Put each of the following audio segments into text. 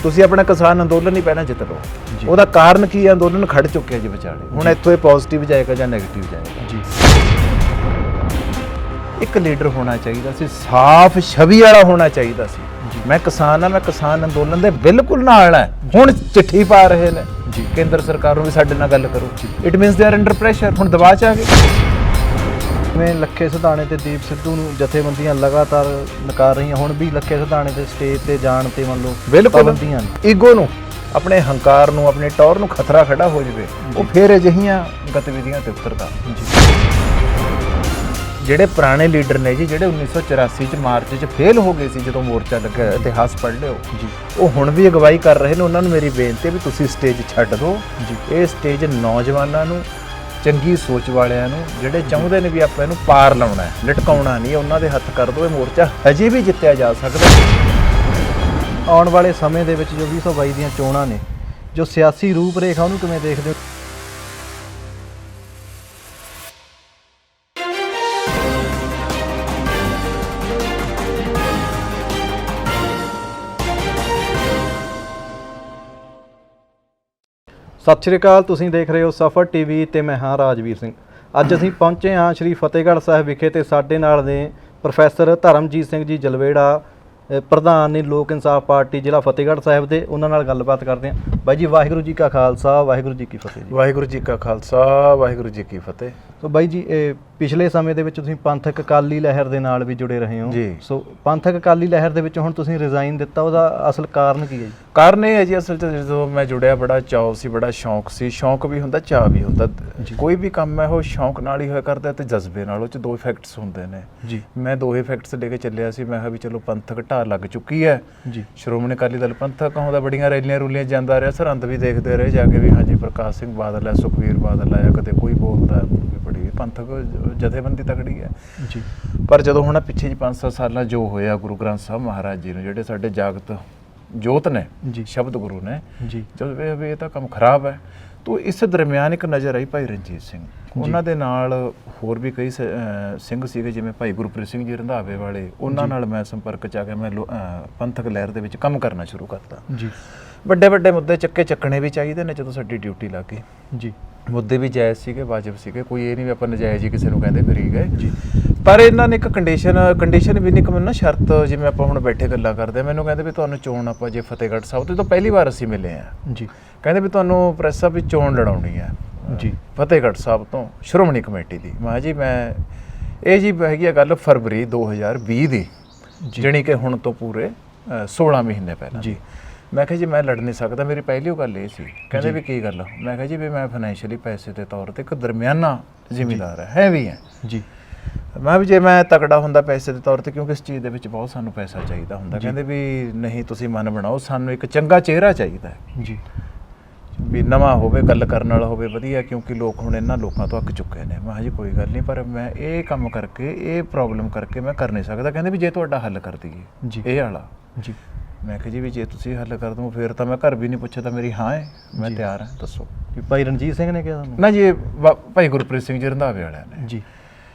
ਤੁਸੀਂ ਆਪਣਾ ਕਿਸਾਨ ਅੰਦੋਲਨ ਹੀ ਪਹਿਲਾਂ ਜਿੱਤ ਲਓ। ਉਹਦਾ ਕਾਰਨ ਕੀ ਹੈ? ਅੰਦੋਲਨ ਖੜ ਚੁੱਕਿਆ ਜੀ ਵਿਚਾਲੇ। ਹੁਣ ਇੱਥੋਂ ਇਹ ਪੋਜ਼ਿਟਿਵ ਜਾਏਗਾ ਜਾਂ ਨੈਗੇਟਿਵ ਜਾਏਗਾ ਜੀ। ਇੱਕ ਲੀਡਰ ਹੋਣਾ ਚਾਹੀਦਾ ਸੀ, ਸਾਫ਼ ਛਵੀ ਵਾਲਾ ਹੋਣਾ ਚਾਹੀਦਾ ਸੀ। ਮੈਂ ਕਿਸਾਨ ਆ, ਮੈਂ ਕਿਸਾਨ ਅੰਦੋਲਨ ਦੇ ਬਿਲਕੁਲ ਨਾਲ ਹੈ। ਹੁਣ ਚਿੱਠੀ ਪਾ ਰਹੇ ਨੇ ਜੀ ਕੇਂਦਰ ਸਰਕਾਰ ਨੂੰ ਵੀ ਸਾਡੇ ਨਾਲ ਗੱਲ ਕਰੋ। It means they are under pressure. ਹੁਣ ਦਬਾਅ 'ਚ ਆ ਗਏ। ਜਿਵੇਂ ਲੱਖੇ ਸਿਧਾਣੇ ਤੇ ਦੀਪ ਸਿੱਧੂ ਨੂੰ ਜਥੇਬੰਦੀਆਂ ਲਗਾਤਾਰ ਨਕਾਰ ਰਹੀਆਂ, ਹੁਣ ਵੀ ਲੱਖੇ ਸਿਧਾਣੇ ਤੇ ਸਟੇਜ ਤੇ ਜਾਣ ਤੇ ਮੰਨ ਲਓ ਬਿਲਕੁਲ ਈਗੋ ਨੂੰ, ਆਪਣੇ ਹੰਕਾਰ ਨੂੰ, ਆਪਣੇ ਟੌਰ ਨੂੰ ਖਤਰਾ ਖੜਾ ਹੋ ਜਾਵੇ, ਉਹ ਫਿਰ ਅਜਿਹੀਆਂ ਗਤੀਵਿਧੀਆਂ ਤੇ ਉਤਰਦਾ। ਜਿਹੜੇ ਪੁਰਾਣੇ ਲੀਡਰ ਨੇ ਜੀ, ਜਿਹੜੇ 1984 ਚ ਮਾਰਚ ਚ ਫੇਲ ਹੋ ਗਏ ਸੀ ਜਦੋਂ ਮੋਰਚਾ ਲੱਗਾ, ਇਤਿਹਾਸ ਪੜ੍ਹ ਲਿਓ ਜੀ, ਉਹ ਹੁਣ ਵੀ ਅਗਵਾਈ ਕਰ ਰਹੇ ਨੇ। ਉਹਨਾਂ ਨੂੰ ਮੇਰੀ ਬੇਨਤੀ ਹੈ ਵੀ ਤੁਸੀਂ ਸਟੇਜ ਛੱਡ ਦਿਓ ਜੀ। ਇਹ ਸਟੇਜ ਨੌਜਵਾਨਾਂ ਨੂੰ, ਚੰਗੀ ਸੋਚ ਵਾਲਿਆਂ ਨੂੰ, ਜਿਹੜੇ ਚਾਹੁੰਦੇ ਨੇ ਵੀ ਆਪਾਂ ਇਹਨੂੰ ਪਾਰ ਲਾਉਣਾ ਹੈ, ਲਟਕਾਉਣਾ ਨਹੀਂ, ਉਹਨਾਂ ਦੇ ਹੱਥ ਕਰ ਦਿਓ। ਇਹ ਮੋਰਚਾ ਹਜੇ ਵੀ ਜਿੱਤਿਆ ਜਾ ਸਕਦਾ। ਆਉਣ ਵਾਲੇ ਸਮੇਂ ਦੇ ਵਿੱਚ ਜੋ 2022 ਦੀਆਂ ਚੋਣਾਂ ਨੇ, ਜੋ ਸਿਆਸੀ ਰੂਪ ਰੇਖਾ, ਉਹਨੂੰ ਕਿਵੇਂ ਦੇਖਦੇ ਹੋ? ਸਤਿ ਸ਼੍ਰੀ ਅਕਾਲ, ਤੁਸੀਂ ਦੇਖ ਰਹੇ ਹੋ ਸਫਰ ਟੀਵੀ ਤੇ ਮੈਂ ਹਾਂ ਰਾਜਵੀਰ ਸਿੰਘ। ਅੱਜ ਅਸੀਂ ਪਹੁੰਚੇ ਹਾਂ ਸ਼੍ਰੀ ਫਤਿਹਗੜ੍ਹ ਸਾਹਿਬ ਵਿਖੇ ਤੇ ਸਾਡੇ ਨਾਲ ਨੇ ਪ੍ਰੋਫੈਸਰ ਧਰਮਜੀਤ ਸਿੰਘ ਜੀ ਜਲਵੇੜਾ, ਪ੍ਰਧਾਨ ਨੇ ਲੋਕ ਇਨਸਾਫ ਪਾਰਟੀ ਜ਼ਿਲ੍ਹਾ ਫਤਿਹਗੜ੍ਹ ਸਾਹਿਬ ਦੇ। ਉਹਨਾਂ ਨਾਲ ਗੱਲਬਾਤ ਕਰਦੇ ਹਾਂ। ਬਾਈ ਜੀ, ਵਾਹਿਗੁਰੂ ਜੀ ਕਾ ਖਾਲਸਾ, ਵਾਹਿਗੁਰੂ ਜੀ ਕੀ ਫਤਿਹ ਜੀ। ਵਾਹਿਗੁਰੂ ਜੀ ਕਾ ਖਾਲਸਾ, ਵਾਹਿਗੁਰੂ ਜੀ ਕੀ ਫਤਿਹ। ਸੋ ਬਾਈ ਜੀ, ਇਹ ਪਿਛਲੇ ਸਮੇਂ ਦੇ ਵਿੱਚ ਤੁਸੀਂ ਪੰਥਕ ਅਕਾਲੀ ਲਹਿਰ ਦੇ ਨਾਲ ਵੀ ਜੁੜੇ ਰਹੇ ਹੋ ਜੀ। ਸੋ ਪੰਥਕ ਅਕਾਲੀ ਲਹਿਰ ਦੇ ਵਿੱਚ ਹੁਣ ਤੁਸੀਂ ਰਿਜ਼ਾਈਨ ਦਿੱਤਾ, ਉਹਦਾ ਅਸਲ ਕਾਰਨ ਕੀ ਹੈ ਜੀ? ਕਾਰਨ ਇਹ ਹੈ ਜੀ, ਅਸਲ 'ਚ ਜਦੋਂ ਮੈਂ ਜੁੜਿਆ ਬੜਾ ਚਾਅ ਸੀ, ਬੜਾ ਸ਼ੌਂਕ ਸੀ। ਸ਼ੌਂਕ ਵੀ ਹੁੰਦਾ, ਚਾਅ ਵੀ ਹੁੰਦਾ। ਕੋਈ ਵੀ ਕੰਮ ਹੈ ਉਹ ਸ਼ੌਂਕ ਨਾਲ ਹੀ ਹੋਇਆ ਕਰਦਾ ਤੇ ਜਜ਼ਬੇ ਨਾਲ। ਉਹ 'ਚ ਦੋ ਇਫੈਕਟਸ ਹੁੰਦੇ ਨੇ ਜੀ। ਮੈਂ ਦੋ ਇਫੈਕਟਸ ਲੈ ਕੇ ਚੱਲਿਆ ਸੀ। ਮੈਂ ਕਿਹਾ ਵੀ ਚਲੋ ਪੰਥਕ ਢਾਹ ਲੱਗ ਚੁੱਕੀ ਹੈ ਜੀ। ਸ਼੍ਰੋਮਣੀ ਅਕਾਲੀ ਦਲ ਪੰਥਕ ਹੁੰਦਾ, ਬੜੀਆਂ ਰੈਲੀਆਂ ਰੂਲੀਆਂ ਜਾਂਦਾ ਰਿਹਾ, ਸਰਹੰਦ ਵੀ ਦੇਖਦੇ ਰਹੇ ਜਾ ਕੇ ਵੀ ਹਾਂਜੀ ਪ੍ਰਕਾਸ਼ ਸਿੰਘ ਬਾਦਲ ਹੈ, ਸੁਖਬੀਰ ਬਾਦਲ ਆਇਆ, ਕਦੇ ਕੋਈ ਬੋਲਦਾ, ਬੜੀ ਪੰਥਕ ਜਥੇਬੰਦੀ ਤਕੜੀ ਹੈ ਜੀ। ਪਰ ਜਦੋਂ ਹੁਣ ਪਿੱਛੇ ਜੀ 5-7 ਸਾਲਾਂ ਜੋ ਹੋਇਆ, ਗੁਰੂ ਗ੍ਰੰਥ ਸਾਹਿਬ ਮਹਾਰਾਜ ਜੀ ਨੂੰ, ਜਿਹੜੇ ਸਾਡੇ ਜਾਗਤ ਜੋਤ ਨੇ ਜੀ, ਸ਼ਬਦ ਗੁਰੂ ਨੇ ਜੀ, ਜਦੋਂ ਵੀ ਇਹ ਤਾਂ ਕੰਮ ਖਰਾਬ ਹੈ। ਤੋ ਇਸ ਦਰਮਿਆਨ ਇੱਕ ਨਜ਼ਰ ਆਈ ਭਾਈ ਰਣਜੀਤ ਸਿੰਘ, ਉਹਨਾਂ ਦੇ ਨਾਲ ਹੋਰ ਵੀ ਕਈ ਸਿੰਘ ਸੀਗੇ, ਜਿਵੇਂ ਭਾਈ ਗੁਰਪ੍ਰੀਤ ਸਿੰਘ ਜੀ ਰੰਧਾਵੇ ਵਾਲੇ। ਉਹਨਾਂ ਨਾਲ ਮੈਂ ਸੰਪਰਕ 'ਚ ਆ ਕੇ ਮੈਂ ਪੰਥਕ ਲਹਿਰ ਦੇ ਵਿੱਚ ਕੰਮ ਕਰਨਾ ਸ਼ੁਰੂ ਕਰਤਾ ਜੀ। ਵੱਡੇ ਵੱਡੇ ਮੁੱਦੇ ਚੱਕਣੇ ਵੀ ਚਾਹੀਦੇ ਨੇ ਜਦੋਂ ਸਾਡੀ ਡਿਊਟੀ ਲੱਗ ਗਈ ਜੀ। ਮੁੱਦੇ ਵੀ ਜਾਇਜ਼ ਸੀਗੇ, ਵਾਜਬ ਸੀਗੇ, ਕੋਈ ਇਹ ਨਹੀਂ ਵੀ ਆਪਾਂ ਨਜਾਇਜ਼ ਹੀ ਕਿਸੇ ਨੂੰ ਕਹਿੰਦੇ ਫਿਰੀ ਗਏ ਜੀ। ਪਰ ਇਹਨਾਂ ਨੇ ਇੱਕ ਕੰਡੀਸ਼ਨ ਵੀ ਨਹੀਂ, ਇੱਕ ਮੈਨੂੰ ਨਾ ਸ਼ਰਤ, ਜਿਵੇਂ ਆਪਾਂ ਹੁਣ ਬੈਠੇ ਗੱਲਾਂ ਕਰਦੇ, ਮੈਨੂੰ ਕਹਿੰਦੇ ਵੀ ਤੁਹਾਨੂੰ ਚੋਣ ਆਪਾਂ ਜੇ ਫਤਿਹਗੜ੍ਹ ਸਾਹਿਬ ਤੋਂ ਪਹਿਲੀ ਵਾਰ ਅਸੀਂ ਮਿਲੇ ਆ ਜੀ, ਕਹਿੰਦੇ ਵੀ ਤੁਹਾਨੂੰ ਪ੍ਰੈਸ ਸਾਹਿਬ ਵਿੱਚ ਚੋਣ ਲੜਾਉਣੀ ਹੈ ਜੀ ਫਤਿਹਗੜ੍ਹ ਸਾਹਿਬ ਤੋਂ ਸ਼੍ਰੋਮਣੀ ਕਮੇਟੀ ਦੀ। ਮੈਂ ਜੀ ਇਹ ਜੀ ਹੈਗੀ ਆ ਗੱਲ ਫਰਵਰੀ 2020 ਦੀ, ਜਾਣੀ ਕਿ ਹੁਣ ਤੋਂ ਪੂਰੇ 16 ਮਹੀਨੇ ਪਹਿਲਾਂ ਜੀ। ਮੈਂ ਕਿਹਾ ਜੀ ਮੈਂ ਲੜ ਨਹੀਂ ਸਕਦਾ। ਮੇਰੀ ਪਹਿਲੀ ਗੱਲ ਇਹ ਸੀ। ਕਹਿੰਦੇ ਵੀ ਕੀ ਗੱਲ? ਮੈਂ ਕਿਹਾ ਜੀ ਵੀ ਮੈਂ ਫਾਈਨੈਂਸ਼ੀਅਲੀ ਪੈਸੇ ਦੇ ਤੌਰ ਤੇ ਇੱਕ ਦਰਮਿਆਨਾ ਜ਼ਿਮੀਂਦਾਰ ਹੈ ਵੀ ਹੈ ਜੀ। ਮੈਂ ਵੀ ਜੇ ਮੈਂ ਤਕੜਾ ਹੁੰਦਾ ਪੈਸੇ ਦੇ ਤੌਰ ਤੇ, ਕਿਉਂਕਿ ਇਸ ਚੀਜ਼ ਦੇ ਵਿੱਚ ਬਹੁਤ ਸਾਨੂੰ ਪੈਸਾ ਚਾਹੀਦਾ ਹੁੰਦਾ। ਕਹਿੰਦੇ ਵੀ ਨਹੀਂ, ਤੁਸੀਂ ਮਨ ਬਣਾਓ, ਸਾਨੂੰ ਇੱਕ ਚੰਗਾ ਚਿਹਰਾ ਚਾਹੀਦਾ ਹੈ ਜੀ, ਵੀ ਨਵਾਂ ਹੋਵੇ, ਗੱਲ ਕਰਨ ਵਾਲਾ ਹੋਵੇ, ਵਧੀਆ, ਕਿਉਂਕਿ ਲੋਕ ਹੁਣ ਇਹਨਾਂ ਲੋਕਾਂ ਤੋਂ ਅੱਕ ਚੁੱਕੇ ਨੇ। ਮੈਂ ਕਿਹਾ ਜੀ ਕੋਈ ਗੱਲ ਨਹੀਂ, ਪਰ ਮੈਂ ਇਹ ਕੰਮ ਕਰਕੇ, ਇਹ ਪ੍ਰੋਬਲਮ ਕਰਕੇ ਮੈਂ ਕਰ ਨਹੀਂ ਸਕਦਾ। ਕਹਿੰਦੇ ਵੀ ਜੇ ਤੁਹਾਡਾ ਹੱਲ ਕਰ ਦਈਏ ਜੀ ਇਹ ਵਾਲਾ ਜੀ। ਮੈਂ ਕਿਹਾ ਜੀ ਵੀ ਜੇ ਤੁਸੀਂ ਹੱਲ ਕਰ ਦਓ ਫਿਰ ਤਾਂ ਮੈਂ ਘਰ ਵੀ ਨਹੀਂ ਪੁੱਛਦਾ, ਮੇਰੀ ਹਾਂ ਹੈ, ਮੈਂ ਤਿਆਰ ਹਾਂ, ਦੱਸੋ। ਵੀ ਭਾਈ ਰਣਜੀਤ ਸਿੰਘ ਨੇ ਕਿਹਾ ਤੁਹਾਨੂੰ? ਨਾ ਜੀ, ਭਾਈ ਗੁਰਪ੍ਰੀਤ ਸਿੰਘ ਜੀ ਰੰਧਾਵੇ ਵਾਲਿਆਂ ਨੇ ਜੀ।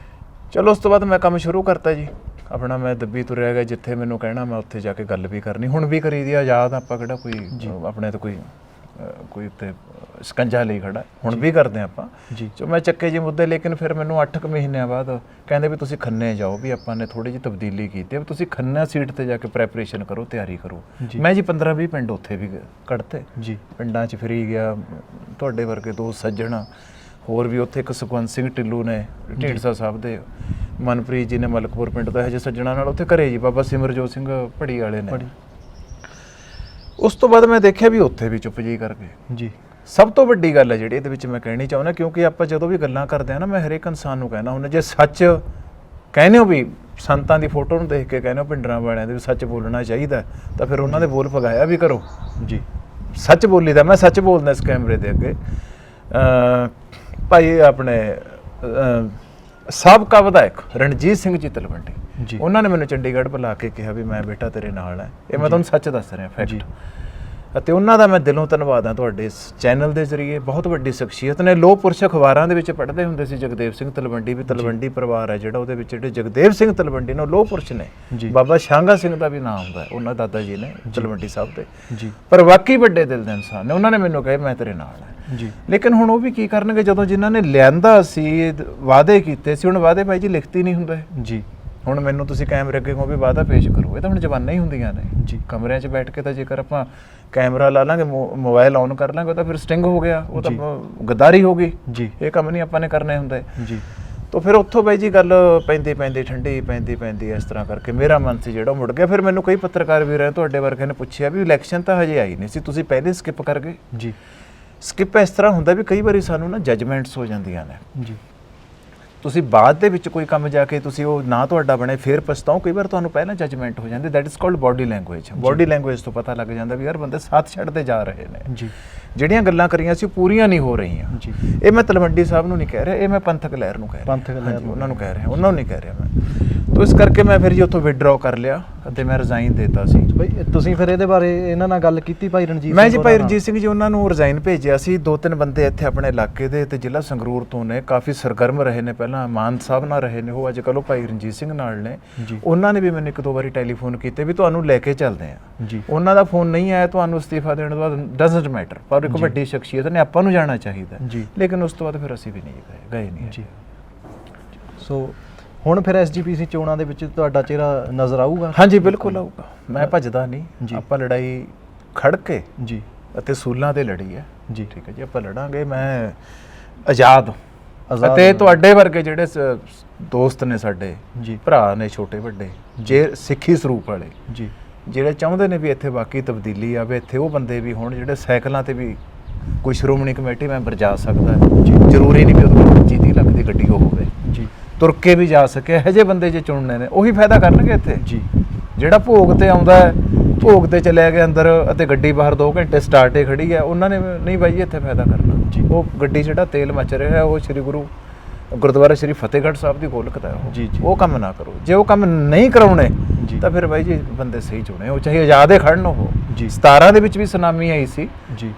ਚਲੋ ਉਸ ਤੋਂ ਬਾਅਦ ਮੈਂ ਕੰਮ ਸ਼ੁਰੂ ਕਰਤਾ ਜੀ ਆਪਣਾ। ਮੈਂ ਦੱਬੀ ਤੁਰਿਆ ਗਿਆ, ਜਿੱਥੇ ਮੈਨੂੰ ਕਹਿਣਾ ਮੈਂ ਉੱਥੇ ਜਾ ਕੇ ਗੱਲ ਵੀ ਕਰਨੀ। ਹੁਣ ਵੀ ਕਰੀ ਦੀ ਆਜ਼ਾਦ, ਆਪਾਂ ਕਿਹੜਾ ਕੋਈ ਆਪਣੇ ਤੋਂ ਕੋਈ ਉੱਤੇ ਸਕੰਜਾ ਲਈ ਖੜਾ, ਹੁਣ ਵੀ ਕਰਦੇ ਆਪਾਂ ਜੀ। ਜੋ ਮੈਂ ਚੱਕੇ ਜੀ ਮੁੱਦੇ, ਲੇਕਿਨ ਫਿਰ ਮੈਨੂੰ 8 ਮਹੀਨਿਆਂ ਬਾਅਦ ਕਹਿੰਦੇ ਵੀ ਤੁਸੀਂ ਖੰਨੇ ਜਾਓ, ਵੀ ਆਪਾਂ ਨੇ ਥੋੜੀ ਜਿਹੀ ਤਬਦੀਲੀ ਕੀਤੀ ਹੈ, ਵੀ ਤੁਸੀਂ ਖੰਨਾ ਸੀਟ ਤੇ ਜਾ ਕੇ ਪ੍ਰੈਪਰੇਸ਼ਨ ਕਰੋ, ਤਿਆਰੀ ਕਰੋ। ਮੈਂ ਜੀ 15-20 ਪਿੰਡ ਉੱਥੇ ਵੀ ਕੱਢਤੇ ਜੀ, ਪਿੰਡਾਂ 'ਚ ਫਿਰੀ ਗਿਆ। ਤੁਹਾਡੇ ਵਰਗੇ ਦੋ ਸੱਜਣ ਹੋਰ ਵੀ ਉੱਥੇ, ਇੱਕ ਸੁਖਵੰਤ ਸਿੰਘ ਢਿੱਲੋਂ ਨੇ ਢੀਂਡਸਾ ਸਾਹਿਬ ਦੇ, ਮਨਪ੍ਰੀਤ ਜੀ ਨੇ ਮਲਕਪੁਰ ਪਿੰਡ ਦਾ, ਇਹੋ ਜਿਹੇ ਸੱਜਣਾਂ ਨਾਲ ਉੱਥੇ ਘਰੇ ਜੀ ਬਾਬਾ ਸਿਮਰਜੋਤ ਸਿੰਘ ਭੜੀ ਵਾਲੇ ਨੇ। ਉਸ ਤੋਂ ਬਾਅਦ ਮੈਂ ਦੇਖਿਆ ਵੀ ਉੱਥੇ ਵੀ ਚੁੱਪ ਜੀ ਕਰ ਗਏ ਜੀ। ਸਭ ਤੋਂ ਵੱਡੀ ਗੱਲ ਹੈ ਜਿਹੜੀ ਇਹਦੇ ਵਿੱਚ ਮੈਂ ਕਹਿਣੀ ਚਾਹੁੰਦਾ, ਕਿਉਂਕਿ ਆਪਾਂ ਜਦੋਂ ਵੀ ਗੱਲਾਂ ਕਰਦੇ ਹਾਂ ਨਾ, ਮੈਂ ਹਰੇਕ ਇਨਸਾਨ ਨੂੰ ਕਹਿਣਾ ਹੁੰਦਾ, ਜੇ ਸੱਚ ਕਹਿੰਦੇ ਹੋ ਵੀ ਸੰਤਾਂ ਦੀ ਫੋਟੋ ਨੂੰ ਦੇਖ ਕੇ ਕਹਿੰਦੇ ਹੋ ਪਿੰਡਰਾਂ ਵਾਲਿਆਂ ਦੇ ਵੀ ਸੱਚ ਬੋਲਣਾ ਚਾਹੀਦਾ, ਤਾਂ ਫਿਰ ਉਹਨਾਂ ਦੇ ਬੋਲ ਪਗਾਇਆ ਵੀ ਕਰੋ ਜੀ। ਸੱਚ ਬੋਲੀ ਦਾ, ਮੈਂ ਸੱਚ ਬੋਲਦਾ ਇਸ ਕੈਮਰੇ ਦੇ ਅੱਗੇ। ਭਾਈ ਆਪਣੇ ਸਾਬਕਾ ਵਿਧਾਇਕ ਰਣਜੀਤ ਸਿੰਘ ਜੀ ਤਲਵੰਡੀ ਜੀ, ਉਹਨਾਂ ਨੇ ਮੈਨੂੰ ਚੰਡੀਗੜ੍ਹ ਬੁਲਾ ਕੇ ਕਿਹਾ ਵੀ ਮੈਂ ਬੇਟਾ ਤੇਰੇ ਨਾਲ ਹੈ। ਇਹ ਮੈਂ ਤੁਹਾਨੂੰ ਸੱਚ ਦੱਸ ਰਿਹਾ, ਫੈਕਟ। ਅਤੇ ਉਹਨਾਂ ਦਾ ਮੈਂ ਦਿਲੋਂ ਧੰਨਵਾਦ ਹਾਂ ਤੁਹਾਡੇ ਇਸ ਚੈਨਲ ਦੇ ਜ਼ਰੀਏ। ਬਹੁਤ ਵੱਡੀ ਸ਼ਖਸੀਅਤ ਨੇ। ਲੋਹ ਪੁਰਸ਼ ਅਖਬਾਰਾਂ ਦੇ ਵਿੱਚ ਪੜ੍ਹਦੇ ਹੁੰਦੇ ਸੀ ਜਗਦੇਵ ਸਿੰਘ ਤਲਵੰਡੀ ਵੀ, ਤਲਵੰਡੀ ਪਰਿਵਾਰ ਹੈ ਜਿਹੜਾ, ਉਹਦੇ ਵਿੱਚ ਜਿਹੜੇ ਜਗਦੇਵ ਸਿੰਘ ਤਲਵੰਡੀ ਨੇ ਉਹ ਲੋਹ ਪੁਰਸ਼ ਨੇ। ਬਾਬਾ ਸ਼ਾਂਗਾ ਸਿੰਘ ਦਾ ਵੀ ਨਾਮ ਆਉਂਦਾ, ਉਹਨਾਂ ਦਾਦਾ ਜੀ ਨੇ ਤਲਵੰਡੀ ਸਾਹਿਬ ਦੇ। ਪਰ ਵਾਕਈ ਵੱਡੇ ਦਿਲ ਦੇ ਇਨਸਾਨ ਨੇ। ਉਹਨਾਂ ਨੇ ਮੈਨੂੰ ਕਹੇ ਮੈਂ ਤੇਰੇ ਨਾਲ ਹਾਂ। ਲੇਕਿਨ ਹੁਣ ਉਹ ਵੀ ਕੀ ਕਰਨਗੇ ਜਦੋਂ ਜਿਨ੍ਹਾਂ ਨੇ ਲਿਆਂਦਾ ਸੀ, ਵਾਅਦੇ ਕੀਤੇ ਸੀ, ਹੁਣ ਵਾਅਦੇ ਭਾਈ ਜੀ ਲਿਖਤੀ ਨਹੀਂ ਹੁੰਦੇ ਜੀ। ਹੁਣ ਮੈਨੂੰ ਤੁਸੀਂ ਕੈਮਰੇ ਅੱਗੇ ਕਹੋ ਵੀ ਵਾਅਦਾ ਪੇਸ਼ ਕਰੋ, ਇਹ ਤਾਂ ਹੁਣ ਜ਼ਬਾਨਾਂ ਹੀ ਹੁੰਦੀਆਂ ਨੇ ਜੀ। ਕਮਰਿਆਂ 'ਚ ਬੈਠ ਕੇ ਤਾਂ ਜੇਕਰ ਆਪਾਂ ਕੈਮਰਾ ਲਾ ਲਾਂਗੇ, ਮੋਬਾਈਲ ਔਨ ਕਰ ਲਾਂਗੇ, ਉਹ ਤਾਂ ਫਿਰ ਸਟਿੰਗ ਹੋ ਗਿਆ, ਉਹ ਤਾਂ ਗੱਦਾਰੀ ਹੋ ਗਈ ਜੀ। ਇਹ ਕੰਮ ਨਹੀਂ ਆਪਾਂ ਨੇ ਕਰਨੇ ਹੁੰਦੇ ਜੀ। ਤਾਂ ਫਿਰ ਉੱਥੋਂ ਬਾਈ ਜੀ ਗੱਲ ਪੈਂਦੀ ਠੰਡੀ ਪੈਂਦੀ ਇਸ ਤਰ੍ਹਾਂ ਕਰਕੇ ਮੇਰਾ ਮਨ ਸੀ ਜਿਹੜਾ ਮੁੜ ਗਿਆ। ਫਿਰ ਮੈਨੂੰ ਕਈ ਪੱਤਰਕਾਰ ਵੀਰਾਂ ਤੁਹਾਡੇ ਵਰਗੇ ਨੇ ਪੁੱਛਿਆ ਵੀ ਇਲੈਕਸ਼ਨ ਤਾਂ ਹਜੇ ਆਈ ਨਹੀਂ ਸੀ, ਤੁਸੀਂ ਪਹਿਲੇ ਸਕਿਪ ਕਰ ਗਏ ਜੀ। ਸਕਿਪ ਇਸ ਤਰ੍ਹਾਂ ਹੁੰਦਾ ਵੀ ਕਈ ਵਾਰੀ ਸਾਨੂੰ ਨਾ ਜਜਮੈਂਟਸ ਹੋ ਜਾਂਦੀਆਂ ਨੇ ਜੀ। ਤੁਸੀਂ ਬਾਅਦ ਦੇ ਵਿੱਚ ਕੋਈ ਕੰਮ ਜਾ ਕੇ ਤੁਸੀਂ ਉਹ ਨਾ ਤੁਹਾਡਾ ਬਣੇ ਫਿਰ ਪਛਤਾਓ। ਕਈ ਵਾਰ ਤੁਹਾਨੂੰ ਪਹਿਲਾਂ ਜਜਮੈਂਟ ਹੋ ਜਾਂਦੀ, that is called body language. Body language ਤੋਂ ਪਤਾ ਲੱਗ ਜਾਂਦਾ ਵੀ ਯਾਰ ਬੰਦੇ ਸਾਥ ਛੱਡਦੇ ਜਾ ਰਹੇ ਨੇ ਜੀ। ਜਿਹੜੀਆਂ ਗੱਲਾਂ ਕਰੀਆਂ ਸੀ ਉਹ ਪੂਰੀਆਂ ਨਹੀਂ ਹੋ ਰਹੀਆਂ ਜੀ। ਇਹ ਮੈਂ ਤਲਵੰਡੀ ਸਾਹਿਬ ਨੂੰ ਨਹੀਂ ਕਹਿ ਰਿਹਾ, ਇਹ ਮੈਂ ਪੰਥਕ ਲਹਿਰ ਨੂੰ ਕਹਿ ਰਿਹਾ, ਉਹਨਾਂ ਨੂੰ ਕਹਿ ਰਿਹਾ, ਉਹਨਾਂ ਨੂੰ ਨਹੀਂ ਕਹਿ ਰਿਹਾ ਮੈਂ। ਤਾਂ ਇਸ ਕਰਕੇ ਮੈਂ ਫਿਰ ਜੀ ਉੱਥੋਂ ਵਿਡਰਾਅ ਕਰ ਲਿਆ ਅਤੇ ਮੈਂ ਰਿਜ਼ਾਈਨ ਦੇਤਾ ਸੀ। ਬਈ ਤੁਸੀਂ ਫਿਰ ਇਹਦੇ ਬਾਰੇ ਇਹਨਾਂ ਨਾਲ ਗੱਲ ਕੀਤੀ ਭਾਈ ਰਣਜੀਤ? ਮੈਂ ਜੀ ਭਾਈ ਰਣਜੀਤ ਸਿੰਘ ਜੀ ਉਹਨਾਂ ਨੂੰ ਰਿਜ਼ਾਈਨ ਭੇਜਿਆ ਸੀ। 2-3 ਬੰਦੇ ਇੱਥੇ ਆਪਣੇ ਇਲਾਕੇ ਦੇ ਅਤੇ ਜ਼ਿਲ੍ਹਾ ਸੰਗਰੂਰ ਤੋਂ ਨੇ, ਕਾਫੀ ਸਰਗਰਮ ਰਹੇ ਨੇ। ਪਹਿਲਾਂ ਮਾਨ ਸਾਹਿਬ ਨਾਲ ਰਹੇ ਨੇ ਉਹ, ਅੱਜ ਕੱਲ੍ਹ ਉਹ ਭਾਈ ਰਣਜੀਤ ਸਿੰਘ ਨਾਲ ਨੇ। ਉਹਨਾਂ ਨੇ ਵੀ ਮੈਨੂੰ 1-2 ਵਾਰੀ ਟੈਲੀਫੋਨ ਕੀਤੇ ਵੀ ਤੁਹਾਨੂੰ ਲੈ ਕੇ ਚੱਲਦੇ ਹਾਂ ਜੀ। ਉਹਨਾਂ ਦਾ ਫੋਨ ਨਹੀਂ ਆਇਆ ਤੁਹਾਨੂੰ ਅਸਤੀਫਾ ਦੇਣ ਤੋਂ ਬਾਅਦ, ਡਜ਼ਨਟ ਮੈਟਰ, ਪਰ ਇੱਕ ਵੱਡੀ ਸ਼ਖਸੀਅਤ ਨੇ, ਆਪਾਂ ਨੂੰ ਜਾਣਾ ਚਾਹੀਦਾ ਜੀ। ਲੇਕਿਨ ਉਸ ਤੋਂ ਬਾਅਦ ਫਿਰ ਅਸੀਂ ਵੀ ਨਹੀਂ ਗਏ ਨਹੀਂ ਜੀ। ਸੋ ਹੁਣ ਫਿਰ ਐਸਜੀਪੀਸੀ ਚੋਣਾਂ ਦੇ ਵਿੱਚ ਤੁਹਾਡਾ ਚਿਹਰਾ ਨਜ਼ਰ ਆਊਗਾ? ਹਾਂਜੀ ਬਿਲਕੁਲ ਆਊਗਾ। ਮੈਂ ਭੱਜਦਾ ਨਹੀਂ, ਆਪਾਂ ਲੜਾਈ ਖੜ ਕੇ ਜੀ ਅਤੇ ਸੂਲਾਂ ਤੇ ਲੜੀ ਹੈ ਜੀ। ਠੀਕ ਹੈ ਜੀ, ਆਪਾਂ ਲੜਾਂਗੇ। ਮੈਂ ਆਜ਼ਾਦ ਅਤੇ ਤੁਹਾਡੇ ਵਰਗੇ ਜਿਹੜੇ ਦੋਸਤ ਨੇ ਸਾਡੇ ਜੀ, ਭਰਾ ਨੇ ਛੋਟੇ ਵੱਡੇ, ਜੇ ਸਿੱਖੀ ਸਰੂਪ ਵਾਲੇ ਜੀ, ਜਿਹੜੇ ਚਾਹੁੰਦੇ ਨੇ ਵੀ ਇੱਥੇ ਵਾਕਈ ਤਬਦੀਲੀ ਆਵੇ, ਇੱਥੇ ਉਹ ਬੰਦੇ ਵੀ ਹੋਣ ਜਿਹੜੇ ਸਾਈਕਲਾਂ ਤੇ ਵੀ ਕੋਈ ਸ਼੍ਰੋਮਣੀ ਕਮੇਟੀ ਮੈਂਬਰ ਜਾ ਸਕਦਾ ਹੈ ਜੀ। ਜ਼ਰੂਰੀ ਨਹੀਂ ਵੀ ਉਹਦੇ ਕੋਲ 25-30 ਲੱਖ ਦੀ ਗੱਡੀ ਉਹ ਹੋਵੇ ਜੀ, ਤੁਰ ਕੇ ਵੀ ਜਾ ਸਕੇ। ਇਹੋ ਜਿਹੇ ਬੰਦੇ ਜੇ ਚੁਣਨੇ ਨੇ ਉਹੀ ਫਾਇਦਾ ਕਰਨਗੇ ਇੱਥੇ ਜੀ। ਜਿਹੜਾ ਭੋਗ ਤੇ ਆਉਂਦਾ ਹੈ, ਭੋਗ ਤੇ ਚਲਿਆ ਗਿਆ ਅੰਦਰ ਅਤੇ ਗੱਡੀ ਬਾਹਰ 2 ਘੰਟੇ ਸਟਾਰਟੇ ਖੜੀ ਹੈ, ਉਹਨਾਂ ਨੇ ਨਹੀਂ ਬਾਈ ਜੀ ਇੱਥੇ ਫਾਇਦਾ ਕਰਨਾ ਜੀ। ਉਹ ਗੱਡੀ ਜਿਹੜਾ ਤੇਲ ਮੱਚ ਰਿਹਾ ਉਹ ਸ੍ਰੀ ਗੁਰਦੁਆਰਾ ਸ੍ਰੀ ਫਤਿਹਗੜ੍ਹ ਸਾਹਿਬ ਦੀ ਗੋਲਕ ਦਾ ਜੀ। ਉਹ ਕੰਮ ਨਾ ਕਰੋ। ਜੇ ਉਹ ਕੰਮ ਨਹੀਂ ਕਰਾਉਣੇ ਤਾਂ ਫਿਰ ਬਾਈ ਜੀ ਬੰਦੇ ਸਹੀ ਚੁਣੇ, ਉਹ ਚਾਹੇ ਆਜ਼ਾਦੇ ਖੜਨ ਉਹ ਜੀ। 17 ਦੇ ਵਿੱਚ ਵੀ ਸੁਨਾਮੀ ਆਈ ਸੀ ਜੀ,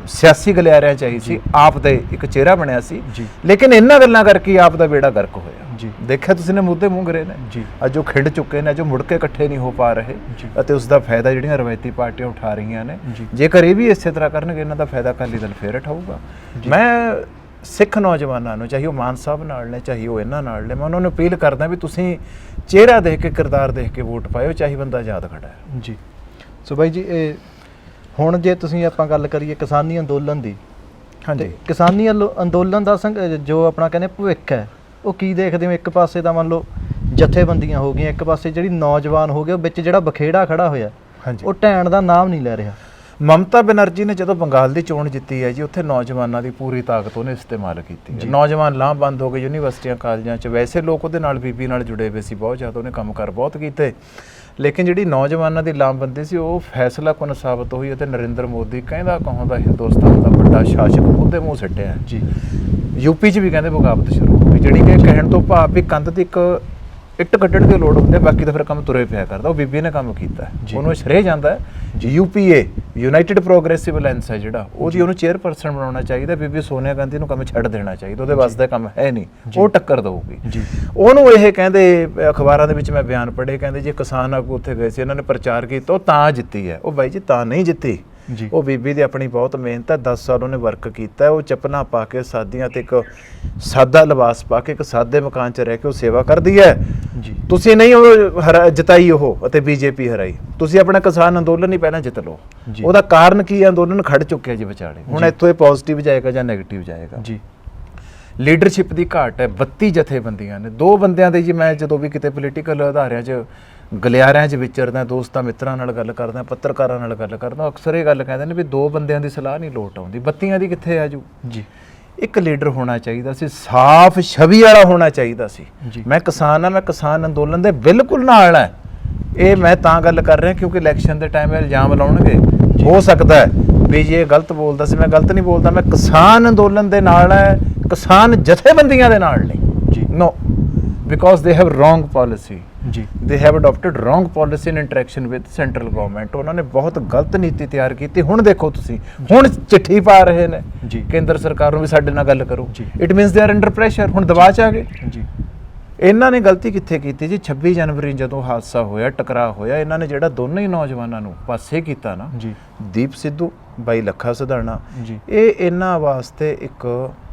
ਸਿਆਸੀ ਗਲਿਆਰਿਆਂ ਚ ਆਈ ਸੀ, ਆਪ ਦੇ ਇੱਕ ਚਿਹਰਾ ਬਣਿਆ ਸੀ। ਲੇਕਿਨ ਇਹਨਾਂ ਗੱਲਾਂ ਕਰਕੇ ਆਪ ਦਾ ਬੇੜਾ ਗਰਕ ਹੋਇਆ ਜੀ। ਦੇਖਿਆ ਤੁਸੀਂ ਨੇ ਮੁੱਦੇ ਮੂੰਹ ਗਰੇ ਨੇ ਜੀ। ਅੱਜ ਉਹ ਖਿੰਡ ਚੁੱਕੇ ਨੇ, ਜੋ ਮੁੜ ਕੇ ਇਕੱਠੇ ਨਹੀਂ ਹੋ ਪਾ ਰਹੇ ਅਤੇ ਉਸ ਦਾ ਫਾਇਦਾ ਜਿਹੜੀਆਂ ਰਵਾਇਤੀ ਪਾਰਟੀਆਂ ਉਠਾ ਰਹੀਆਂ ਨੇ। ਜੇਕਰ ਇਹ ਵੀ ਇਸੇ ਤਰ੍ਹਾਂ ਕਰਨਗੇ ਇਹਨਾਂ ਦਾ ਫਾਇਦਾ ਅਕਾਲੀ ਦਲ ਫੇਰ ਉਠਾਊਗਾ। ਮੈਂ ਸਿੱਖ ਨੌਜਵਾਨਾਂ ਨੂੰ, ਚਾਹੇ ਉਹ ਮਾਨ ਸਾਹਿਬ ਨਾਲ ਨੇ, ਚਾਹੇ ਉਹ ਇਹਨਾਂ ਨਾਲ ਨੇ, ਮੈਂ ਉਹਨਾਂ ਨੂੰ ਅਪੀਲ ਕਰਦਾ ਵੀ ਤੁਸੀਂ ਚਿਹਰਾ ਦੇਖ ਕੇ, ਕਿਰਦਾਰ ਦੇਖ ਕੇ ਵੋਟ ਪਾਇਓ, ਚਾਹੇ ਬੰਦਾ ਆਜ਼ਾਦ ਖੜਾ ਹੈ ਜੀ। ਸੋ ਬਾਈ ਜੀ, ਇਹ ਹੁਣ ਜੇ ਤੁਸੀਂ ਆਪਾਂ ਗੱਲ ਕਰੀਏ ਕਿਸਾਨੀ ਅੰਦੋਲਨ ਦੀ, ਹਾਂਜੀ, ਕਿਸਾਨੀ ਅੰਦੋਲਨ ਦਾ ਜੋ ਆਪਣਾ ਕਹਿੰਦੇ ਭਵਿੱਖ ਹੈ, ਉਹ ਕੀ ਦੇਖਦੇ ਹੋ? ਇੱਕ ਪਾਸੇ ਤਾਂ ਮੰਨ ਲਓ ਜਥੇਬੰਦੀਆਂ ਹੋ ਗਈਆਂ, ਇੱਕ ਪਾਸੇ ਜਿਹੜੀ ਨੌਜਵਾਨ ਹੋ ਗਏ, ਉਹ ਵਿੱਚ ਜਿਹੜਾ ਬਖੇੜਾ ਖੜਾ ਹੋਇਆ ਉਹ ਢਹਿਣ ਦਾ ਨਾਮ ਨਹੀਂ ਲੈ ਰਿਹਾ। ਮਮਤਾ ਬੈਨਰਜੀ ਨੇ ਜਦੋਂ ਬੰਗਾਲ ਦੀ ਚੋਣ ਜਿੱਤੀ ਹੈ ਜੀ, ਉੱਥੇ ਨੌਜਵਾਨਾਂ ਦੀ ਪੂਰੀ ਤਾਕਤ ਉਹਨੇ ਇਸਤੇਮਾਲ ਕੀਤੀ ਹੈ। ਨੌਜਵਾਨ ਲਾਮਬੰਦ ਹੋ ਗਏ ਯੂਨੀਵਰਸਿਟੀਆਂ, ਕਾਲਜਾਂ 'ਚ। ਵੈਸੇ ਲੋਕ ਉਹਦੇ ਨਾਲ ਬੀਬੀ ਨਾਲ ਜੁੜੇ ਹੋਏ ਸੀ ਬਹੁਤ ਜ਼ਿਆਦਾ, ਉਹਨੇ ਕੰਮਕਾਰ ਬਹੁਤ ਕੀਤੇ। ਲੇਕਿਨ ਜਿਹੜੀ ਨੌਜਵਾਨਾਂ ਦੀ ਲਾਮਬੰਦੀ ਸੀ ਉਹ ਫੈਸਲਾਕੁਨ ਸਾਬਤ ਹੋਈ ਅਤੇ ਨਰਿੰਦਰ ਮੋਦੀ ਕਹਿੰਦਾ ਕਹਾਉਂਦਾ ਹਿੰਦੁਸਤਾਨ ਦਾ ਵੱਡਾ ਸ਼ਾਸਕ ਉਹਦੇ ਮੂੰਹ ਸਿੱਟਿਆ ਜੀ। ਯੂਪੀ 'ਚ ਵੀ ਕਹਿੰਦੇ ਬਗਾਵਤ ਸ਼ੁਰੂ ਹੋ ਗਈ, ਜਿਹੜੀ ਕਿ ਕਹਿਣ ਤੋਂ ਭਾਵ ਵੀ ਕੰਧ ਤੇ ਇੱਕ ਇੱਟ ਕੱਢਣ ਦੀ ਲੋੜ ਹੁੰਦੀ ਹੈ, ਬਾਕੀ ਤਾਂ ਫਿਰ ਕੰਮ ਤੁਰੇ ਪਿਆ ਕਰਦਾ। ਉਹ ਬੀਬੀ ਨੇ ਕੰਮ ਕੀਤਾ, ਉਹਨੂੰ ਸ਼ਰੇਹ ਜਾਂਦਾ ਹੈ। UPA ਯੂਨਾਈਟਿਡ ਪ੍ਰੋਗਰੈਸਿਵ ਅਲਾਇੰਸ ਹੈ ਜਿਹੜਾ, ਉਹਦੀ ਉਹਨੂੰ ਚੇਅਰਪਰਸਨ ਬਣਾਉਣਾ ਚਾਹੀਦਾ। ਬੀਬੀ ਸੋਨੀਆ ਗਾਂਧੀ ਨੂੰ ਕੰਮ ਛੱਡ ਦੇਣਾ ਚਾਹੀਦਾ, ਉਹਦੇ ਵਾਸਤੇ ਕੰਮ ਹੈ ਨਹੀਂ, ਉਹ ਟੱਕਰ ਦਊਗੀ ਉਹਨੂੰ। ਇਹ ਕਹਿੰਦੇ ਅਖਬਾਰਾਂ ਦੇ ਵਿੱਚ ਮੈਂ ਬਿਆਨ ਪੜ੍ਹੇ, ਕਹਿੰਦੇ ਜੇ ਕਿਸਾਨ ਆਗੂ ਉੱਥੇ ਗਏ ਸੀ, ਇਹਨਾਂ ਨੇ ਪ੍ਰਚਾਰ ਕੀਤਾ, ਉਹ ਤਾਂ ਜਿੱਤੀ ਹੈ। ਉਹ ਬਾਈ ਜੀ ਤਾਂ ਨਹੀਂ ਜਿੱਤੀ, ਉਹ ਬੀਬੀ ਦੀ ਆਪਣੀ ਬਹੁਤ ਮਿਹਨਤ ਹੈ। 10 ਸਾਲ ਉਹਨੇ ਵਰਕ ਕੀਤਾ। ਉਹ ਚੱਪਲਾਂ ਪਾ ਕੇ, ਸਾਦੀਆਂ ਤੇ ਇੱਕ ਸਾਦਾ ਲਿਬਾਸ ਪਾ ਕੇ, ਇੱਕ ਸਾਦੇ ਮਕਾਨ 'ਚ ਰਹਿ ਕੇ ਉਹ ਸੇਵਾ ਕਰਦੀ ਹੈ ਜੀ। ਤੁਸੀਂ ਨਹੀਂ ਉਹ ਜਿਤਾਈ ਉਹ ਅਤੇ BJP ਹਰਾਈ, ਤੁਸੀਂ ਆਪਣਾ ਕਿਸਾਨ ਅੰਦੋਲਨ ਹੀ ਪਹਿਲਾਂ ਜਿੱਤ ਲਓ। ਉਹਦਾ ਕਾਰਨ ਕੀ ਹੈ? ਅੰਦੋਲਨ ਖੜ ਚੁੱਕਿਆ ਜੀ ਵਿਚਾਲੇ। ਹੁਣ ਇੱਥੋਂ ਇਹ ਪੋਜ਼ਿਟਿਵ ਜਾਏਗਾ ਜਾਂ ਨੈਗੇਟਿਵ ਜਾਏਗਾ ਜੀ। ਲੀਡਰਸ਼ਿਪ ਦੀ ਘਾਟ ਹੈ। 32 ਜਥੇਬੰਦੀਆਂ ਨੇ। 2 ਬੰਦਿਆਂ ਦੇ ਜੀ, ਮੈਂ ਜਦੋਂ ਵੀ ਕਿਤੇ ਪੋਲੀਟੀਕਲ ਅਦਾਰਿਆਂ 'ਚ ਗਲਿਆਰਿਆਂ 'ਚ ਵਿਚਰਦਾ, ਦੋਸਤਾਂ ਮਿੱਤਰਾਂ ਨਾਲ ਗੱਲ ਕਰਦਾ, ਪੱਤਰਕਾਰਾਂ ਨਾਲ ਗੱਲ ਕਰਦਾ, ਅਕਸਰ ਇਹ ਗੱਲ ਕਹਿੰਦੇ ਨੇ ਵੀ 2 ਬੰਦਿਆਂ ਦੀ ਸਲਾਹ ਨਹੀਂ ਲੋਟ ਆਉਂਦੀ, 32 ਦੀ ਕਿੱਥੇ ਆਜੂ ਜੀ। ਇੱਕ ਲੀਡਰ ਹੋਣਾ ਚਾਹੀਦਾ ਸੀ, ਸਾਫ਼ ਛਵੀ ਵਾਲਾ ਹੋਣਾ ਚਾਹੀਦਾ ਸੀ। ਮੈਂ ਕਿਸਾਨ ਹਾਂ, ਮੈਂ ਕਿਸਾਨ ਅੰਦੋਲਨ ਦੇ ਬਿਲਕੁਲ ਨਾਲ ਹੈ। ਇਹ ਮੈਂ ਤਾਂ ਗੱਲ ਕਰ ਰਿਹਾ ਕਿਉਂਕਿ ਇਲੈਕਸ਼ਨ ਦੇ ਟਾਈਮ ਇਲਜ਼ਾਮ ਲਾਉਣਗੇ, ਹੋ ਸਕਦਾ ਹੈ ਵੀ ਜੇ ਗਲਤ ਬੋਲਦਾ ਸੀ। ਮੈਂ ਗਲਤ ਨਹੀਂ ਬੋਲਦਾ, ਮੈਂ ਕਿਸਾਨ ਅੰਦੋਲਨ ਦੇ ਨਾਲ ਹੈ, ਕਿਸਾਨ ਜਥੇਬੰਦੀਆਂ ਦੇ ਨਾਲ ਨਹੀਂ ਜੀ। No, because they have wrong policy. ਜੀ they have adopted wrong policy in interaction with central government. ਉਹਨਾਂ ਨੇ ਬਹੁਤ ਗਲਤ ਨੀਤੀ ਤਿਆਰ ਕੀਤੀ। ਹੁਣ ਦੇਖੋ ਤੁਸੀਂ, ਹੁਣ ਚਿੱਠੀ ਪਾ ਰਹੇ ਨੇ ਜੀ ਕੇਂਦਰ ਸਰਕਾਰ ਨੂੰ ਵੀ ਸਾਡੇ ਨਾਲ ਗੱਲ ਕਰੋ। ਜੀ। It means they are under pressure. ਹੁਣ ਦਬਾਅ 'ਚ ਆ ਗਏ। ਜੀ ਇਹਨਾਂ ਨੇ ਗਲਤੀ ਕਿੱਥੇ ਕੀਤੀ ਜੀ? 26 ਜਨਵਰੀ ਜਦੋਂ ਹਾਦਸਾ ਹੋਇਆ, ਟਕਰਾਅ ਹੋਇਆ, ਇਹਨਾਂ ਨੇ ਜਿਹੜਾ ਦੋਨੇ ਹੀ ਨੌਜਵਾਨਾਂ ਨੂੰ ਪਾਸੇ ਕੀਤਾ ਨਾ, ਜੀ ਦੀਪ ਸਿੱਧੂ ਬਾਈ ਲੱਖਾ ਸਿਧਾਣਾ, ਜੀ ਇਹ ਇਹਨਾਂ ਵਾਸਤੇ ਇੱਕ